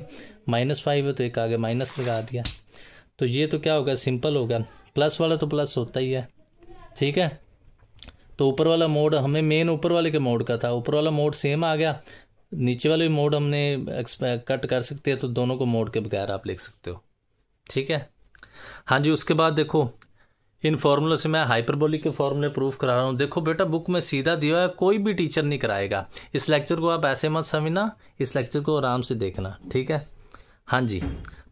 [SPEAKER 1] -5 है तो एक आगे माइनस लगा दिया। तो ये तो क्या होगा, सिंपल होगा। प्लस वाला तो प्लस होता ही है। ठीक है, तो ऊपर वाला मोड हमें मेन ऊपर वाले के मोड का था, ऊपर वाला मोड सेम आ गया, नीचे वाले मोड हमने कट कर सकते हैं, तो दोनों को मोड के बगैर आप लिख सकते हो। ठीक है, हाँ जी। उसके बाद देखो, इन फॉर्मूले से मैं हाइपरबोलिक के फॉर्मूले प्रूफ करा रहा हूँ। देखो बेटा, बुक में सीधा दिया है, कोई भी टीचर नहीं कराएगा। इस लेक्चर को आप ऐसे मत समझना, इस लेक्चर को आराम से देखना। ठीक है, हाँ जी।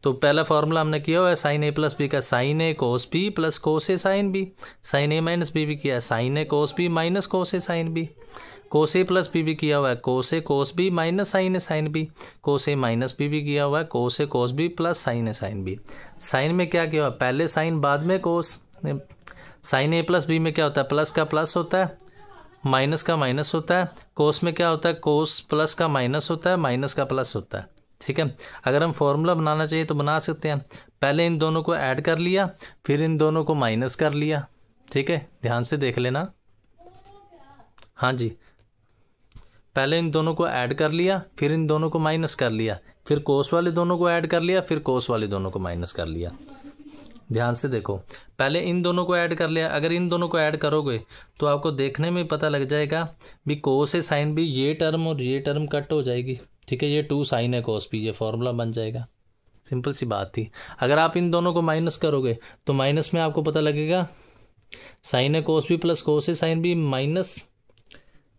[SPEAKER 1] तो पहला फॉर्मूला हमने किया हुआ है साइन ए प्लस बी का, साइन ए कोस बी प्लस कोस ए साइन बी। साइन ए माइनस बी भी किया है, साइन ए कोस बी माइनस कोस ए साइन बी। कोस ए प्लस बी भी किया हुआ है, कोस ए कोस बी माइनस साइन ए साइन बी। कोस ए माइनस बी भी किया हुआ है, कोस ए कोस बी प्लस साइन ए साइन बी। साइन में क्या किया हुआ है, पहले साइन बाद में कोस। साइन ए प्लस बी में क्या होता है, प्लस का प्लस होता है, माइनस का माइनस होता है। कोस में क्या होता है, कोस प्लस का माइनस होता है, माइनस का प्लस होता है। ठीक है, अगर हम फॉर्मूला बनाना चाहिए तो बना सकते हैं। पहले इन दोनों को ऐड कर लिया, फिर इन दोनों को माइनस कर लिया। ठीक है, ध्यान से देख लेना। हाँ जी, पहले इन दोनों को ऐड कर लिया, फिर इन दोनों को माइनस कर लिया, फिर कोस वाले दोनों को ऐड कर लिया, फिर कोस वाले दोनों को माइनस कर लिया। ध्यान से देखो, पहले इन दोनों को ऐड कर लिया। अगर इन दोनों को ऐड करोगे तो आपको देखने में पता लग जाएगा भी कोस ए साइन बी, ये टर्म और ये टर्म कट हो जाएगी। ठीक है, ये 2 साइन ए कोस बी, ये फॉर्मूला बन जाएगा। सिंपल सी बात थी। अगर आप इन दोनों को माइनस करोगे तो माइनस में आपको पता लगेगा साइन ए कोस बी प्लस कोस ए साइन बी माइनस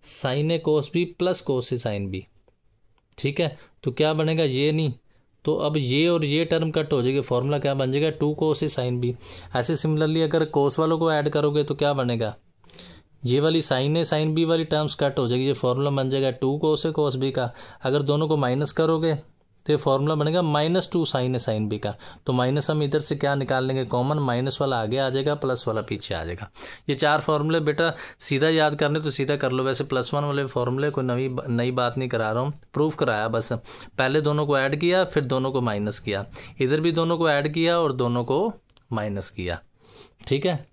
[SPEAKER 1] साइन ए कोस बी प्लस कोस ए साइन बी। ठीक है, तो क्या बनेगा, ये नहीं तो अब ये और ये टर्म कट हो जाएगी, फॉर्मूला क्या बन जाएगा 2 cos A sin B। ऐसे सिमिलरली अगर कोस वालों को ऐड करोगे तो क्या बनेगा, ये वाली साइन ए साइन बी वाली टर्म्स कट हो जाएगी, ये फॉर्मूला बन जाएगा 2 cos A cos B का। अगर दोनों को माइनस करोगे तो ये फॉर्मूला बनेगा -2 sin A sin B का। तो माइनस हम इधर से क्या निकाल लेंगे कॉमन, माइनस वाला आगे आ जाएगा, प्लस वाला पीछे आ जाएगा। ये 4 फॉर्मूले बेटा सीधा याद करने तो सीधा कर लो, वैसे +1 वाले फॉर्मूले कोई नई बात नहीं करा रहा हूँ, प्रूफ कराया बस। पहले दोनों को ऐड किया, फिर दोनों को माइनस किया, इधर भी दोनों को ऐड किया और दोनों को माइनस किया। ठीक है,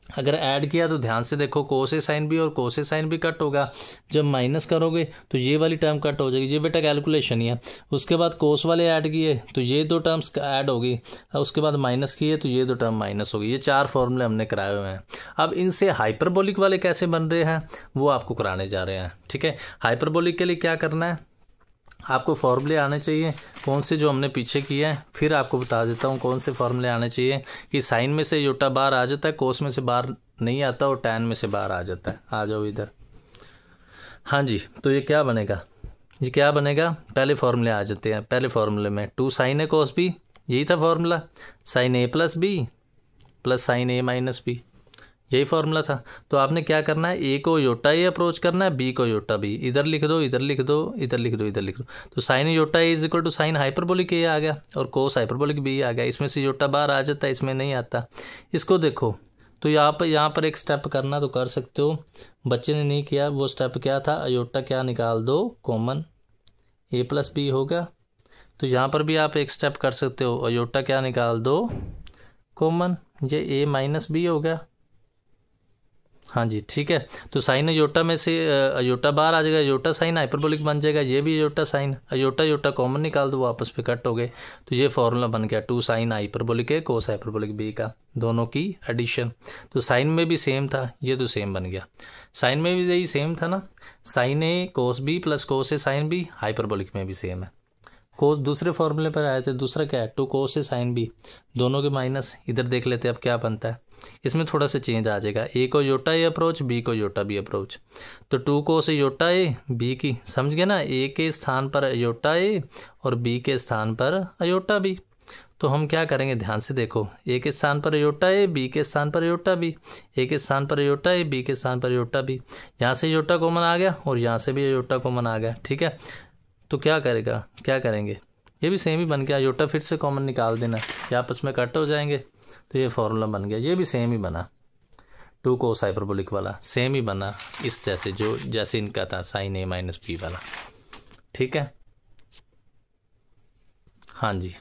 [SPEAKER 1] अगर ऐड किया तो ध्यान से देखो cos A sin B और cos A sin B cut होगा, जब माइनस करोगे तो ये वाली टर्म कट हो जाएगी, ये बेटा कैलकुलेशन ही है। उसके बाद cos वाले ऐड किए तो ये 2 टर्म्स ऐड होगी, उसके बाद माइनस किए तो ये 2 टर्म माइनस होगी। ये 4 फॉर्मूले हमने कराए हुए हैं। अब इनसे हाइपरबोलिक वाले कैसे बन रहे हैं वो आपको कराने जा रहे हैं। ठीक है, हाइपरबोलिक के लिए क्या करना है, आपको फॉर्मूले आने चाहिए कौन से जो हमने पीछे किए हैं, फिर आपको बता देता हूँ कौन से फॉर्मूले आने चाहिए कि साइन में से योटा बाहर आ जाता है, कोस में से बाहर नहीं आता और टैन में से बाहर आ जाता है। आ जाओ इधर। हाँ जी, तो ये क्या बनेगा, ये क्या बनेगा, पहले फॉर्मूले आ जाते हैं। पहले फॉर्मूले में 2 sin A cos B, यही था formula, sin A + B + sin A - B, यही फॉर्मूला था। तो आपने क्या करना है, ए को योटा ए अप्रोच करना है, बी को योटा बी। इधर लिख दो, इधर लिख दो, इधर लिख दो, इधर लिख दो। तो sine iota A is equal to sine hyperbolic A आ गया और कोस हाइपरबोलिक बी आ गया। इसमें से योटा बाहर आ जाता है, इसमें नहीं आता। इसको देखो तो यहाँ पर एक स्टेप करना तो कर सकते हो, बच्चे ने नहीं किया। वो स्टेप क्या था, अयोटा क्या निकाल दो कॉमन, ए + बी होगा। तो यहाँ पर भी आप एक स्टेप कर सकते हो, अयोटा क्या निकाल दो कॉमन, ये ए - बी हो गया। हाँ जी, ठीक है। तो साइन अयोटा में से अयोटा बाहर आ जाएगा, अयोटा साइन हाइपरबोलिक बन जाएगा, ये भी अयोटा साइन, अयोटा कॉमन निकाल दो, आपस में कट हो गए। तो ये फॉर्मूला बन गया 2 sin हाइपरबोलिक ए कोस हाइपरबोलिक बी का, दोनों की एडिशन। तो साइन में भी सेम था, ये तो सेम बन गया। साइन में भी यही सेम था ना, साइन ए कोस बी + कोस ए साइन बी, हाइपरबोलिक में भी सेम है। कोस दूसरे फॉर्मूले पर आए थे, दूसरा क्या है 2 cos A sin B, दोनों के माइनस। इधर देख लेते हैं अब क्या बनता है, इसमें थोड़ा सा चेंज आ जाएगा, ए को योटा ए अप्रोच, बी को योटा बी अप्रोच। तो 2 cos A iota A, B की समझ गए ना, ए के स्थान पर योटा ए और बी के स्थान पर अयोटा बी। तो हम क्या करेंगे, ध्यान से देखो, ए के स्थान पर अयोटा ए, बी के स्थान पर अयोटा बी, ए के स्थान पर अयोटा ए, बी के स्थान पर अयोटा बी। यहाँ से अयोटा कॉमन आ गया और यहाँ से भी अयोटा कॉमन आ गया। ठीक है, तो क्या करेंगे, ये भी सेम ही बन गया, अयोटा फिर से कॉमन निकाल देना, ये आपस में कट हो जाएंगे। तो ये फॉर्मूला बन गया, ये भी सेम ही बना, 2 cos हाइपरबोलिक वाला सेम ही बना, इस जैसे इनका था sin A - B वाला। ठीक है, हाँ जी,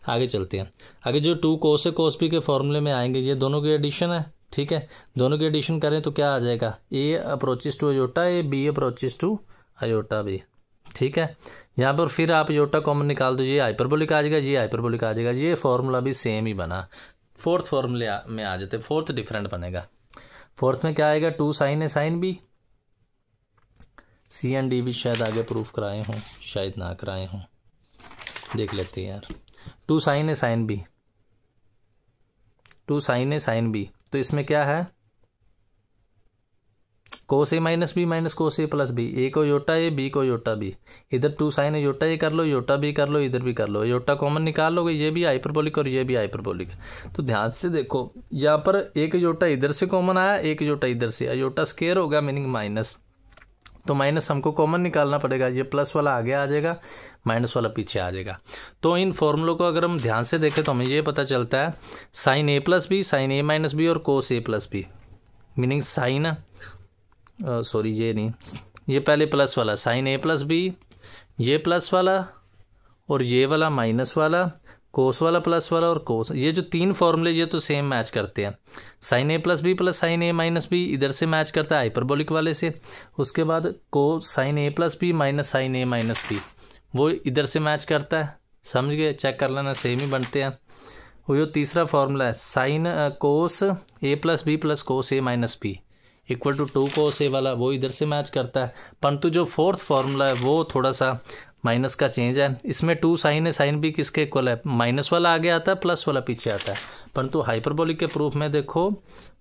[SPEAKER 1] आगे चलते हैं। आगे जो 2 cos A cos B के फॉर्मूले में आएंगे, ये दोनों की एडिशन है। ठीक है, दोनों की एडिशन करें तो क्या आ जाएगा, A approaches to iota A, B approaches to iota B. ठीक है, यहाँ पर फिर आप योटा कॉमन निकाल दो, ये हाइपरबोलिक आ जाएगा, ये हाइपरबोलिक आ जाएगा। ये फॉर्मूला भी सेम ही बना। फोर्थ फॉर्मूले में आ जाते, फोर्थ डिफरेंट बनेगा। फोर्थ में क्या आएगा, 2 sin A sin B, C and D भी शायद आगे प्रूफ कराए हों, शायद ना कराए हों, देख लेते हैं यार। 2 sin A sin B, 2 sin A sin B, तो इसमें क्या है, cos A - B - cos A + B, ए को योटा ए, बी को योटा बी। इधर 2 sin योटा ए कर लो, योटा बी कर लो, इधर भी कर लो, योटा कॉमन निकाल लोगे, ये भी हाइपरबोलिक और ये भी हाइपरबोलिक। तो ध्यान से देखो, यहाँ पर एक योटा इधर से कॉमन आया, एक योटा इधर से, योटा स्क्वायर होगा मीनिंग माइनस, तो माइनस हमको कॉमन निकालना पड़ेगा, ये प्लस वाला आगे आ जाएगा, माइनस वाला पीछे आ जाएगा। तो इन फॉर्मूलों को अगर हम ध्यान से देखें तो हमें ये पता चलता है sin A + B, sin A - B और cos A + B, meaning sine sorry ये नहीं, ये पहले प्लस वाला sin A + B, ये प्लस वाला और ये वाला माइनस वाला, कोस वाला प्लस वाला और कोस, ये जो 3 फॉर्मूले ये तो सेम मैच करते हैं। sin A + B + sin A - B इधर से मैच करता है हाइपरबोलिक वाले से। उसके बाद sin A + B - sin A - B वो इधर से मैच करता है, समझ गए, चेक कर लेना, सेम ही बनते हैं। वो जो तीसरा फॉर्मूला है sin cos A + B + cos A - B equal to 2 cos A वाला, वो इधर से मैच करता है। परंतु जो फोर्थ फॉर्मूला है वो थोड़ा सा माइनस का चेंज है, इसमें 2 sin A sin B किसके इक्वल है, माइनस वाला आगे आता है, प्लस वाला पीछे आता है। परंतु हाइपरबोलिक के प्रूफ में देखो,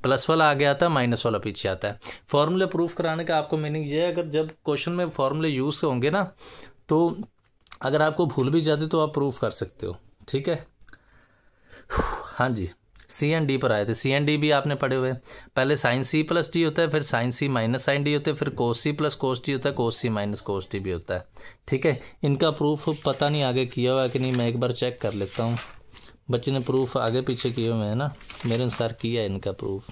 [SPEAKER 1] प्लस वाला आगे आता है, माइनस वाला पीछे आता है। फॉर्मूले प्रूफ कराने का आपको मीनिंग ये है, अगर जब क्वेश्चन में फॉर्मूले यूज होंगे ना, तो अगर आपको भूल भी जाती तो आप प्रूफ कर सकते हो, ठीक है। हाँ जी, सी एंड डी पर आए थे। सी एंड डी भी आपने पढ़े हुए। पहले साइन सी प्लस डी होता है, फिर sign C minus sign D होता है, फिर कोस सी प्लस कोस डी होता है, कोस सी माइनस कोस डी भी होता है, ठीक है। इनका प्रूफ पता नहीं आगे किया हुआ है कि नहीं, मैं एक बार चेक कर लेता हूँ। बच्चे ने प्रूफ आगे पीछे किए हुए हैं ना, मेरे अनुसार किया है इनका प्रूफ।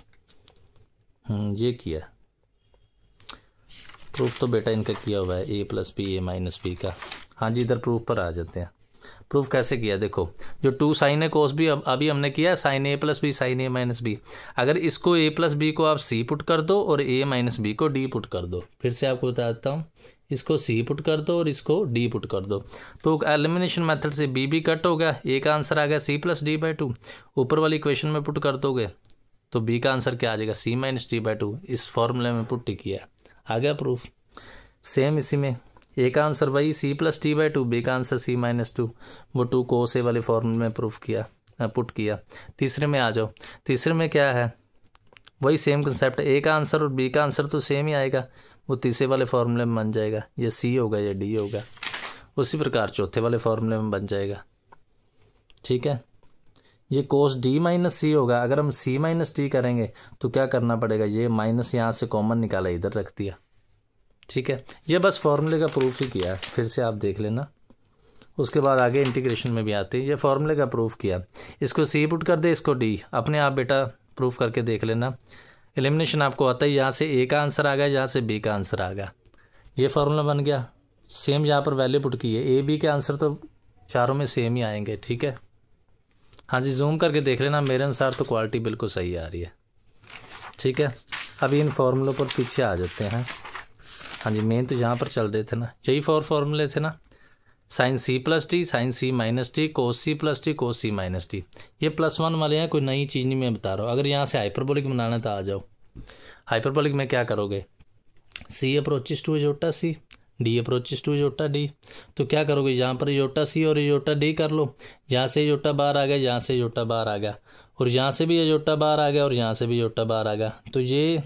[SPEAKER 1] ये किया प्रूफ तो बेटा इनका किया हुआ है, ए प्लस बी ए माइनस बी का। हाँ जी, इधर प्रूफ पर आ जाते हैं। प्रूफ कैसे किया देखो, जो 2 साइन ए कोस बी अभी हमने किया, साइन ए प्लस बी साइन ए माइनस बी। अगर इसको ए प्लस बी को आप सी पुट कर दो और ए माइनस बी को डी पुट कर दो, फिर से आपको बता देता हूँ, इसको सी पुट कर दो और इसको डी पुट कर दो, तो एलिमिनेशन मेथड से बी भी कट हो गया, ए का आंसर आ गया सी प्लस डी बाई 2। ऊपर वाली इक्वेशन में पुट कर दोगे तो बी का आंसर क्या आ जाएगा, सी माइनस डी बाई 2। इस फॉर्मूले में पुट किया, आ गया प्रूफ। सेम इसी में ए का आंसर वही C plus D by 2, B का आंसर सी माइनस 2, वो 2 को से वाले फॉर्मूले में प्रूफ किया, पुट किया। तीसरे में आ जाओ, तीसरे में क्या है, वही सेम कंसेप्ट, ए का आंसर और बी का आंसर तो सेम ही आएगा, वो तीसरे वाले फॉर्मूले में बन जाएगा, ये सी होगा या डी होगा। उसी प्रकार चौथे वाले फॉर्मूले में बन जाएगा, ठीक है। ये कोस डी माइनस सी होगा। अगर हम सी माइनस डी करेंगे तो क्या करना पड़ेगा, ये माइनस यहाँ से कॉमन निकाला, इधर रख दिया, ठीक है। ये बस फॉर्मूले का प्रूफ ही किया है, फिर से आप देख लेना। उसके बाद आगे इंटीग्रेशन में भी आते हैं, ये फॉर्मूले का प्रूफ किया। इसको सी पुट कर दे, इसको डी, अपने आप बेटा प्रूफ करके देख लेना। एलिमिनेशन आपको आता है, यहाँ से ए का आंसर आ गया, यहाँ से बी का आंसर आ गया, ये फार्मूला बन गया। सेम यहाँ पर वैल्यू पुट की है, ए बी के आंसर तो चारों में सेम ही आएंगे, ठीक है। हाँ जी, जूम करके देख लेना, मेरे अनुसार तो क्वालिटी बिल्कुल सही आ रही है, ठीक है। अभी इन फार्मूलों पर पीछे आ जाते हैं। हाँ जी, मेन तो यहाँ पर चल रहे थे ना, यही 4 फार्मूले थे ना, sine C plus D, sine C minus D, cos C plus D, cos C minus D. ये +1 वाले हैं, कोई नई चीज़ नहीं मैं बता रहा हूँ। अगर यहाँ से हाइपरबोलिक बनाना तो आ जाओ। हाइपरबोलिक में क्या करोगे, C approaches to iota C, D approaches to iota D, तो क्या करोगे, यहाँ पर इजोटा सी और इजोटा डी कर लो। यहाँ से इजोटा बाहर आ गया, यहाँ से इजोटा बाहर आ गया, और यहाँ से भी इजोटा बाहर आ गया, और यहाँ से भी इजोटा बाहर आ गया। तो ये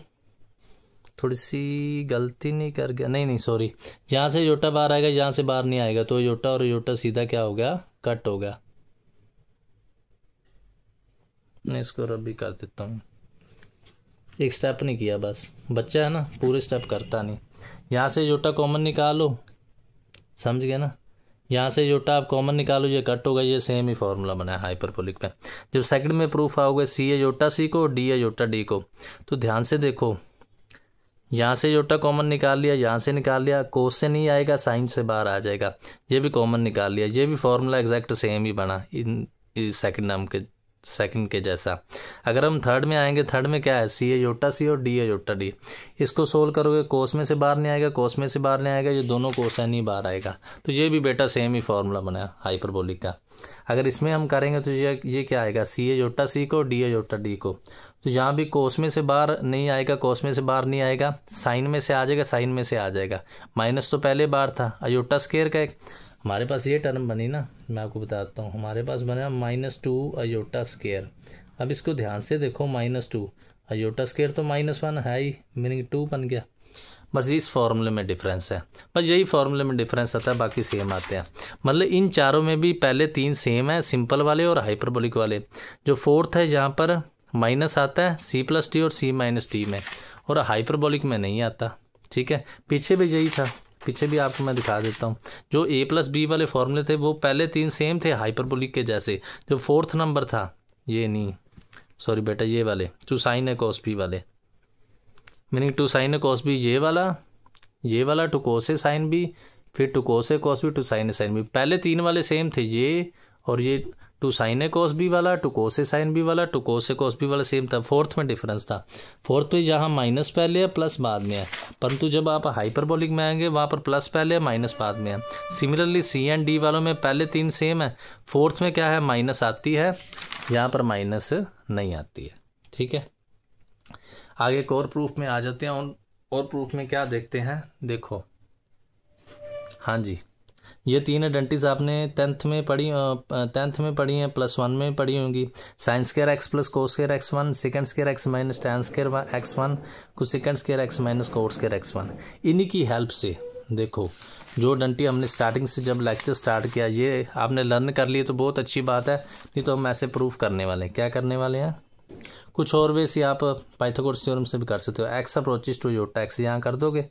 [SPEAKER 1] थोड़ी सी गलती नहीं कर गया, नहीं सॉरी, यहाँ से इजोटा बाहर आएगा, यहाँ से बाहर नहीं आएगा, तो इजोटा और इजोटा सीधा क्या हो गया, कट हो गया। मैं इसको रब भी कर देता हूँ, एक स्टेप नहीं किया, बस बच्चा है ना, पूरे स्टेप करता नहीं। यहाँ से इजोटा कॉमन निकालो, समझ गए ना, यहाँ से इजोटा आप कॉमन निकालो, ये कट होगा, ये सेम ही फॉर्मूला बना है हाइपरबोलिक में। जब सेकंड में प्रूफ आओगे सी इजोटा सी को, डी इजोटा डी को, तो ध्यान से देखो, यहाँ से इजोटा कॉमन निकाल लिया, यहाँ से निकाल लिया, कोस से नहीं आएगा, साइन से बाहर आ जाएगा, ये भी कॉमन निकाल लिया, ये भी फॉर्मूला एग्जैक्ट सेम ही बना इन सेकंड के जैसा। अगर हम थर्ड में आएंगे, थर्ड में क्या है, सी इजोटा सी और डी इजोटा डी, इसको सोल्व करोगे, कोस में से बाहर नहीं आएगा, कोस में से बाहर नहीं आएगा, ये दोनों कोसाइन ही बाहर आएगा, तो ये भी बेटा सेम ही फॉर्मूला बना हाइपरबोलिक का। अगर इसमें हम करेंगे तो ये क्या आएगा, सी इजोटा सी को, डी इजोटा डी को, तो यहाँ भी कोस में से बाहर नहीं आएगा, कोस में से बाहर नहीं आएगा, साइन में से आ जाएगा, साइन में से आ जाएगा, माइनस तो पहले बाहर था, अयोटा स्क्वायर का हमारे पास ये टर्म बनी ना, मैं आपको बताता हूँ, हमारे पास बना -2 अयोटा स्क्वायर। अब इसको ध्यान से देखो, -2 अयोटा स्क्वायर तो -1 है ही, मीनिंग 2 बन गया। बस इस फॉर्मूले में डिफरेंस है, बस यही फॉर्मूले में डिफरेंस आता है, बाकी सेम आते हैं। मतलब इन चारों में भी पहले 3 सेम है, सिंपल वाले और हाइपरबोलिक वाले। जो फोर्थ है यहाँ पर माइनस आता है सी प्लस डी और सी माइनस डी में, और हाइपरबोलिक में नहीं आता, ठीक है। पीछे भी यही था, पीछे भी आपको मैं दिखा देता हूँ। जो ए प्लस बी वाले फॉर्मूले थे वो पहले 3 सेम थे हाइपरबोलिक के जैसे। जो फोर्थ नंबर था, ये नहीं, सॉरी बेटा, ये वाले 2 साइन ए कॉस बी वाले, मीनिंग 2 साइन ए कॉस बी, ये वाला 2 कोस ए साइन बी, फिर 2 कोस ए कॉस बी, 2 साइन ए साइन बी। पहले 3 वाले सेम थे, ये और ये 2 साइन ए कॉस बी वाला, 2 कोस ए साइन बी वाला, 2 कोस ए कॉस बी वाला सेम था। फोर्थ में डिफरेंस था, फोर्थ पे जहाँ माइनस पहले है प्लस बाद में है, परंतु जब आप हाइपरबोलिक में आएंगे वहाँ पर प्लस पहले है माइनस बाद में है। सिमिलरली सी एंड डी वालों में पहले 3 सेम है, फोर्थ में क्या है, माइनस आती है, यहाँ पर माइनस नहीं आती है, ठीक है। आगे एक और प्रूफ में आ जाते हैं, और प्रूफ में क्या देखते हैं, देखो। हाँ जी, ये 3 आइडेंटिटीज आपने 10th में पढ़ी हैं, +1 में पढ़ी होंगी। Sine square x plus cos square x1, second square x minus tan square x1, कुछ second square x minus cot square x1। इन्हीं की हेल्प से देखो जो डंटी हमने स्टार्टिंग से जब लेक्चर स्टार्ट किया ये आपने लर्न कर लिए तो बहुत अच्छी बात है, नहीं तो हम ऐसे प्रूफ करने वाले हैं। क्या करने वाले हैं, कुछ और वे से आप पाइथागोरस थ्योरम से भी कर सकते हो। X approaches to iota x यहाँ कर दोगे,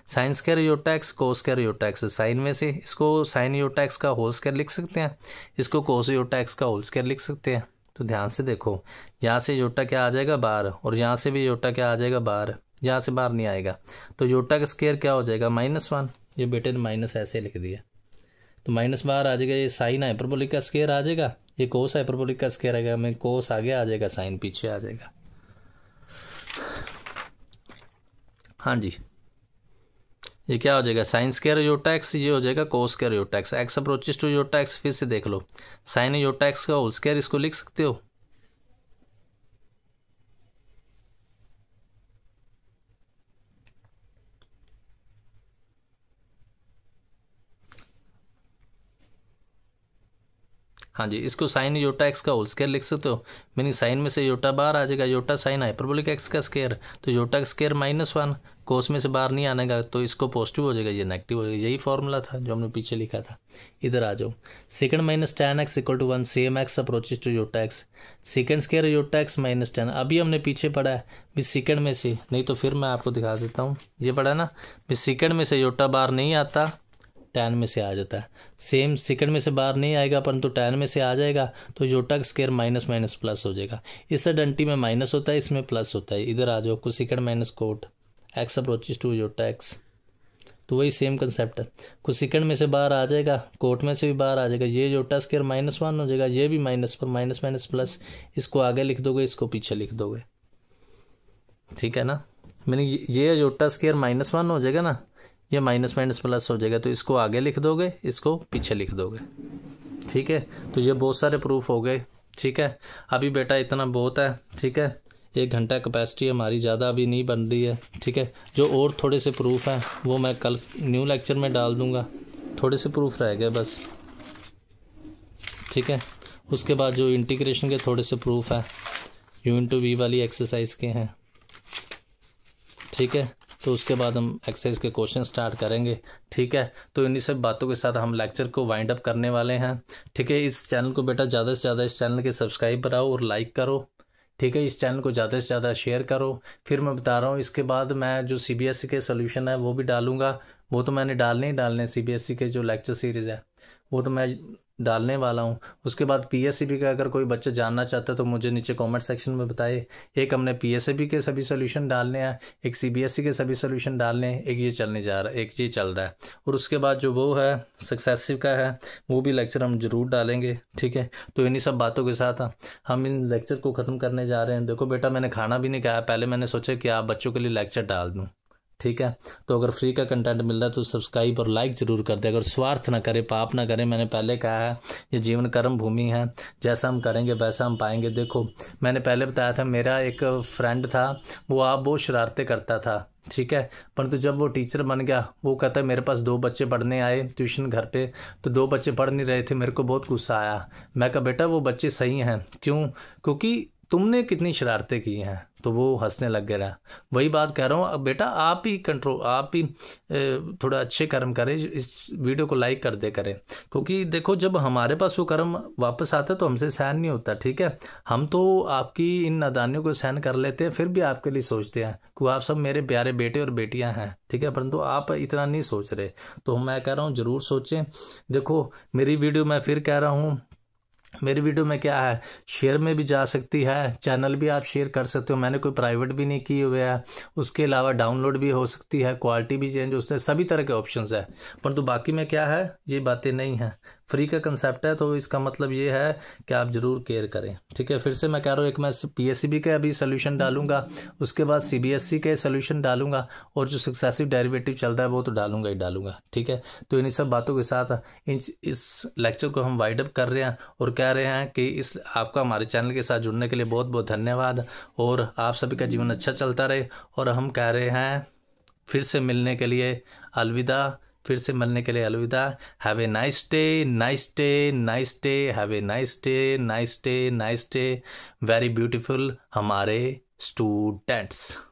[SPEAKER 1] sine square iota x cos square iota x, sine में से इसको साइन योटा एक्स का होल स्क्वायर लिख सकते हैं, इसको कोस योटा एक्स का होल स्क्वायर लिख सकते हैं। तो ध्यान से देखो, यहाँ से योटा क्या आ जाएगा बाहर, और यहाँ से भी योटा क्या आ जाएगा बाहर, यहाँ से बाहर नहीं आएगा, तो योटा का स्क्वायर क्या हो जाएगा -1। ये बेटे ने माइनस ऐसे लिख दिया तो माइनस बाहर आ जाएगा, ये साइन हाइपरबोलिक का स्क्वायर आ जाएगा, ये कोस हाइपरबोलिक का स्क्वायर आएगा, मैं कोस आगे आ जाएगा, साइन पीछे आ जाएगा। हाँ जी, ये क्या हो जाएगा, साइन स्क्वायर योटा एक्स, ये हो जाएगा cos square iota x. X approaches to iota x, फिर से देख लो, साइन योटा एक्स का होल स्क्वायर इसको लिख सकते हो। हाँ जी, इसको साइन योटा एक्स का होल स्क्वायर लिख सकते हो, मीनिंग साइन में से योटा बाहर आ जाएगा, योटा साइन हाइपरबोलिक एक्स का स्क्वायर, तो योटा का स्क्वायर -1, कोस में से बाहर नहीं आनेगा तो इसको पॉजिटिव हो जाएगा, ये नेगेटिव हो जाएगा। यही फॉर्मूला था जो हमने पीछे लिखा था। इधर आ जाओ, second minus tan x = 1, same x approaches to iota x, second square iota x -10। अभी हमने पीछे पढ़ा है भी सेकंड में से, नहीं तो फिर मैं आपको दिखा देता हूँ, ये पढ़ा ना भी सेकंड में से योटा बाहर नहीं आता, tan में से आ जाता है। सेम सेकंड में से बाहर नहीं आएगा परंतु tan में से आ जाएगा, तो योटा का स्क्वायर माइनस माइनस प्लस हो जाएगा। इस डंटी में माइनस होता है, इसमें प्लस होता है। इधर आ जाओ, cosecant minus cot x approaches to iota x, तो वही सेम कंसेप्ट है। कोसेकंड में से बाहर आ जाएगा, कोट में से भी बाहर आ जाएगा, ये योटा स्क्वायर -1 हो जाएगा, ये भी माइनस पर माइनस माइनस प्लस, इसको आगे लिख दोगे, इसको पीछे लिख दोगे, ठीक है ना। मैंने ये योटा स्क्वायर -1 हो जाएगा ना, ये माइनस माइनस प्लस हो जाएगा, तो इसको आगे लिख दोगे, इसको पीछे लिख दोगे, ठीक है। तो ये बहुत सारे प्रूफ हो गए, ठीक है। अभी बेटा इतना बहुत है, ठीक है, 1 घंटा कैपेसिटी हमारी, ज़्यादा अभी नहीं बन रही है, ठीक है। जो और थोड़े से प्रूफ हैं वो मैं कल न्यू लेक्चर में डाल दूंगा, थोड़े से प्रूफ रह गए बस, ठीक है। उसके बाद जो इंटीग्रेशन के थोड़े से प्रूफ हैं u/v वाली एक्सरसाइज के हैं, ठीक है। तो उसके बाद हम एक्सरसाइज के क्वेश्चन स्टार्ट करेंगे, ठीक है। तो इन्हीं सब बातों के साथ हम लेक्चर को वाइंड अप करने वाले हैं, ठीक है। इस चैनल को बेटा ज़्यादा से ज़्यादा इस चैनल के सब्सक्राइब कराओ और लाइक करो, ठीक है। इस चैनल को ज़्यादा से ज़्यादा शेयर करो। फिर मैं बता रहा हूँ, इसके बाद मैं जो CBSE के सोल्यूशन है वो भी डालूंगा, वो तो मैंने डालने ही डालने, CBSE के जो लेक्चर सीरीज़ है वो तो मैं डालने वाला हूँ। उसके बाद PSEB का अगर कोई बच्चा जानना चाहता है तो मुझे नीचे कमेंट सेक्शन में बताए। एक हमने PSEB के सभी सोल्यूशन डालने हैं, एक CBSE के सभी सोल्यूशन डालने हैं, एक ये चलने जा रहा है, एक ये चल रहा है, और उसके बाद जो वो है सक्सेसिव का है वो भी लेक्चर हम ज़रूर डालेंगे, ठीक है। तो इन्हीं सब बातों के साथ हम इन लेक्चर को ख़त्म करने जा रहे हैं। देखो बेटा, मैंने खाना भी नहीं खाया, पहले मैंने सोचा कि आप बच्चों के लिए लेक्चर डाल दूँ, ठीक है। तो अगर फ्री का कंटेंट मिल रहा है तो सब्सक्राइब और लाइक ज़रूर कर दे। अगर स्वार्थ ना करे, पाप ना करें, मैंने पहले कहा है ये जीवन कर्म भूमि है, जैसा हम करेंगे वैसा हम पाएंगे। देखो मैंने पहले बताया था, मेरा एक फ्रेंड था, वो आप बहुत शरारतें करता था, ठीक है, परंतु जब वो टीचर बन गया, वो कहता है मेरे पास 2 बच्चे पढ़ने आए ट्यूशन घर पे, तो 2 बच्चे पढ़ नहीं रहे थे, मेरे को बहुत गुस्सा आया। मैं कहा बेटा वो बच्चे सही हैं, क्यों, क्योंकि तुमने कितनी शरारतें की हैं। तो वो हंसने लग गया। वही बात कह रहा हूँ, अब बेटा आप ही कंट्रोल, आप ही थोड़ा अच्छे कर्म करें, इस वीडियो को लाइक कर दे करें, क्योंकि देखो जब हमारे पास वो कर्म वापस आता है तो हमसे सहन नहीं होता, ठीक है। हम तो आपकी इन नादानियों को सहन कर लेते हैं, फिर भी आपके लिए सोचते हैं कि आप सब मेरे प्यारे बेटे और बेटियां हैं, ठीक है, परंतु आप इतना नहीं सोच रहे। तो मैं कह रहा हूँ ज़रूर सोचें। देखो मेरी वीडियो, मैं फिर कह रहा हूँ, मेरी वीडियो में क्या है, शेयर में भी जा सकती है, चैनल भी आप शेयर कर सकते हो, मैंने कोई प्राइवेट भी नहीं किए हुए है। उसके अलावा डाउनलोड भी हो सकती है, क्वालिटी भी चेंज हो सकती है, सभी तरह के ऑप्शंस है, परंतु बाकी में क्या है, ये बातें नहीं हैं। फ्री का कंसेप्ट है, तो इसका मतलब ये है कि आप ज़रूर केयर करें, ठीक है। फिर से मैं कह रहा हूँ, एक मैं PSEB का अभी सोल्यूशन डालूंगा, उसके बाद CBSE के सोल्यूशन डालूंगा, और जो सक्सेसिव डेरिवेटिव चल रहा है वो तो डालूंगा ही डालूंगा, ठीक है। तो इन्हीं सब बातों के साथ इस लेक्चर को हम वाइड अप कर रहे हैं और कह रहे हैं कि इस आपका हमारे चैनल के साथ जुड़ने के लिए बहुत बहुत धन्यवाद, और आप सभी का जीवन अच्छा चलता रहे। और हम कह रहे हैं फिर से मिलने के लिए अलविदा, फिर से मिलने के लिए अलविदा। Have a nice day, nice day, nice day, have a nice day, nice day, nice day, very beautiful हमारे स्टूडेंट्स।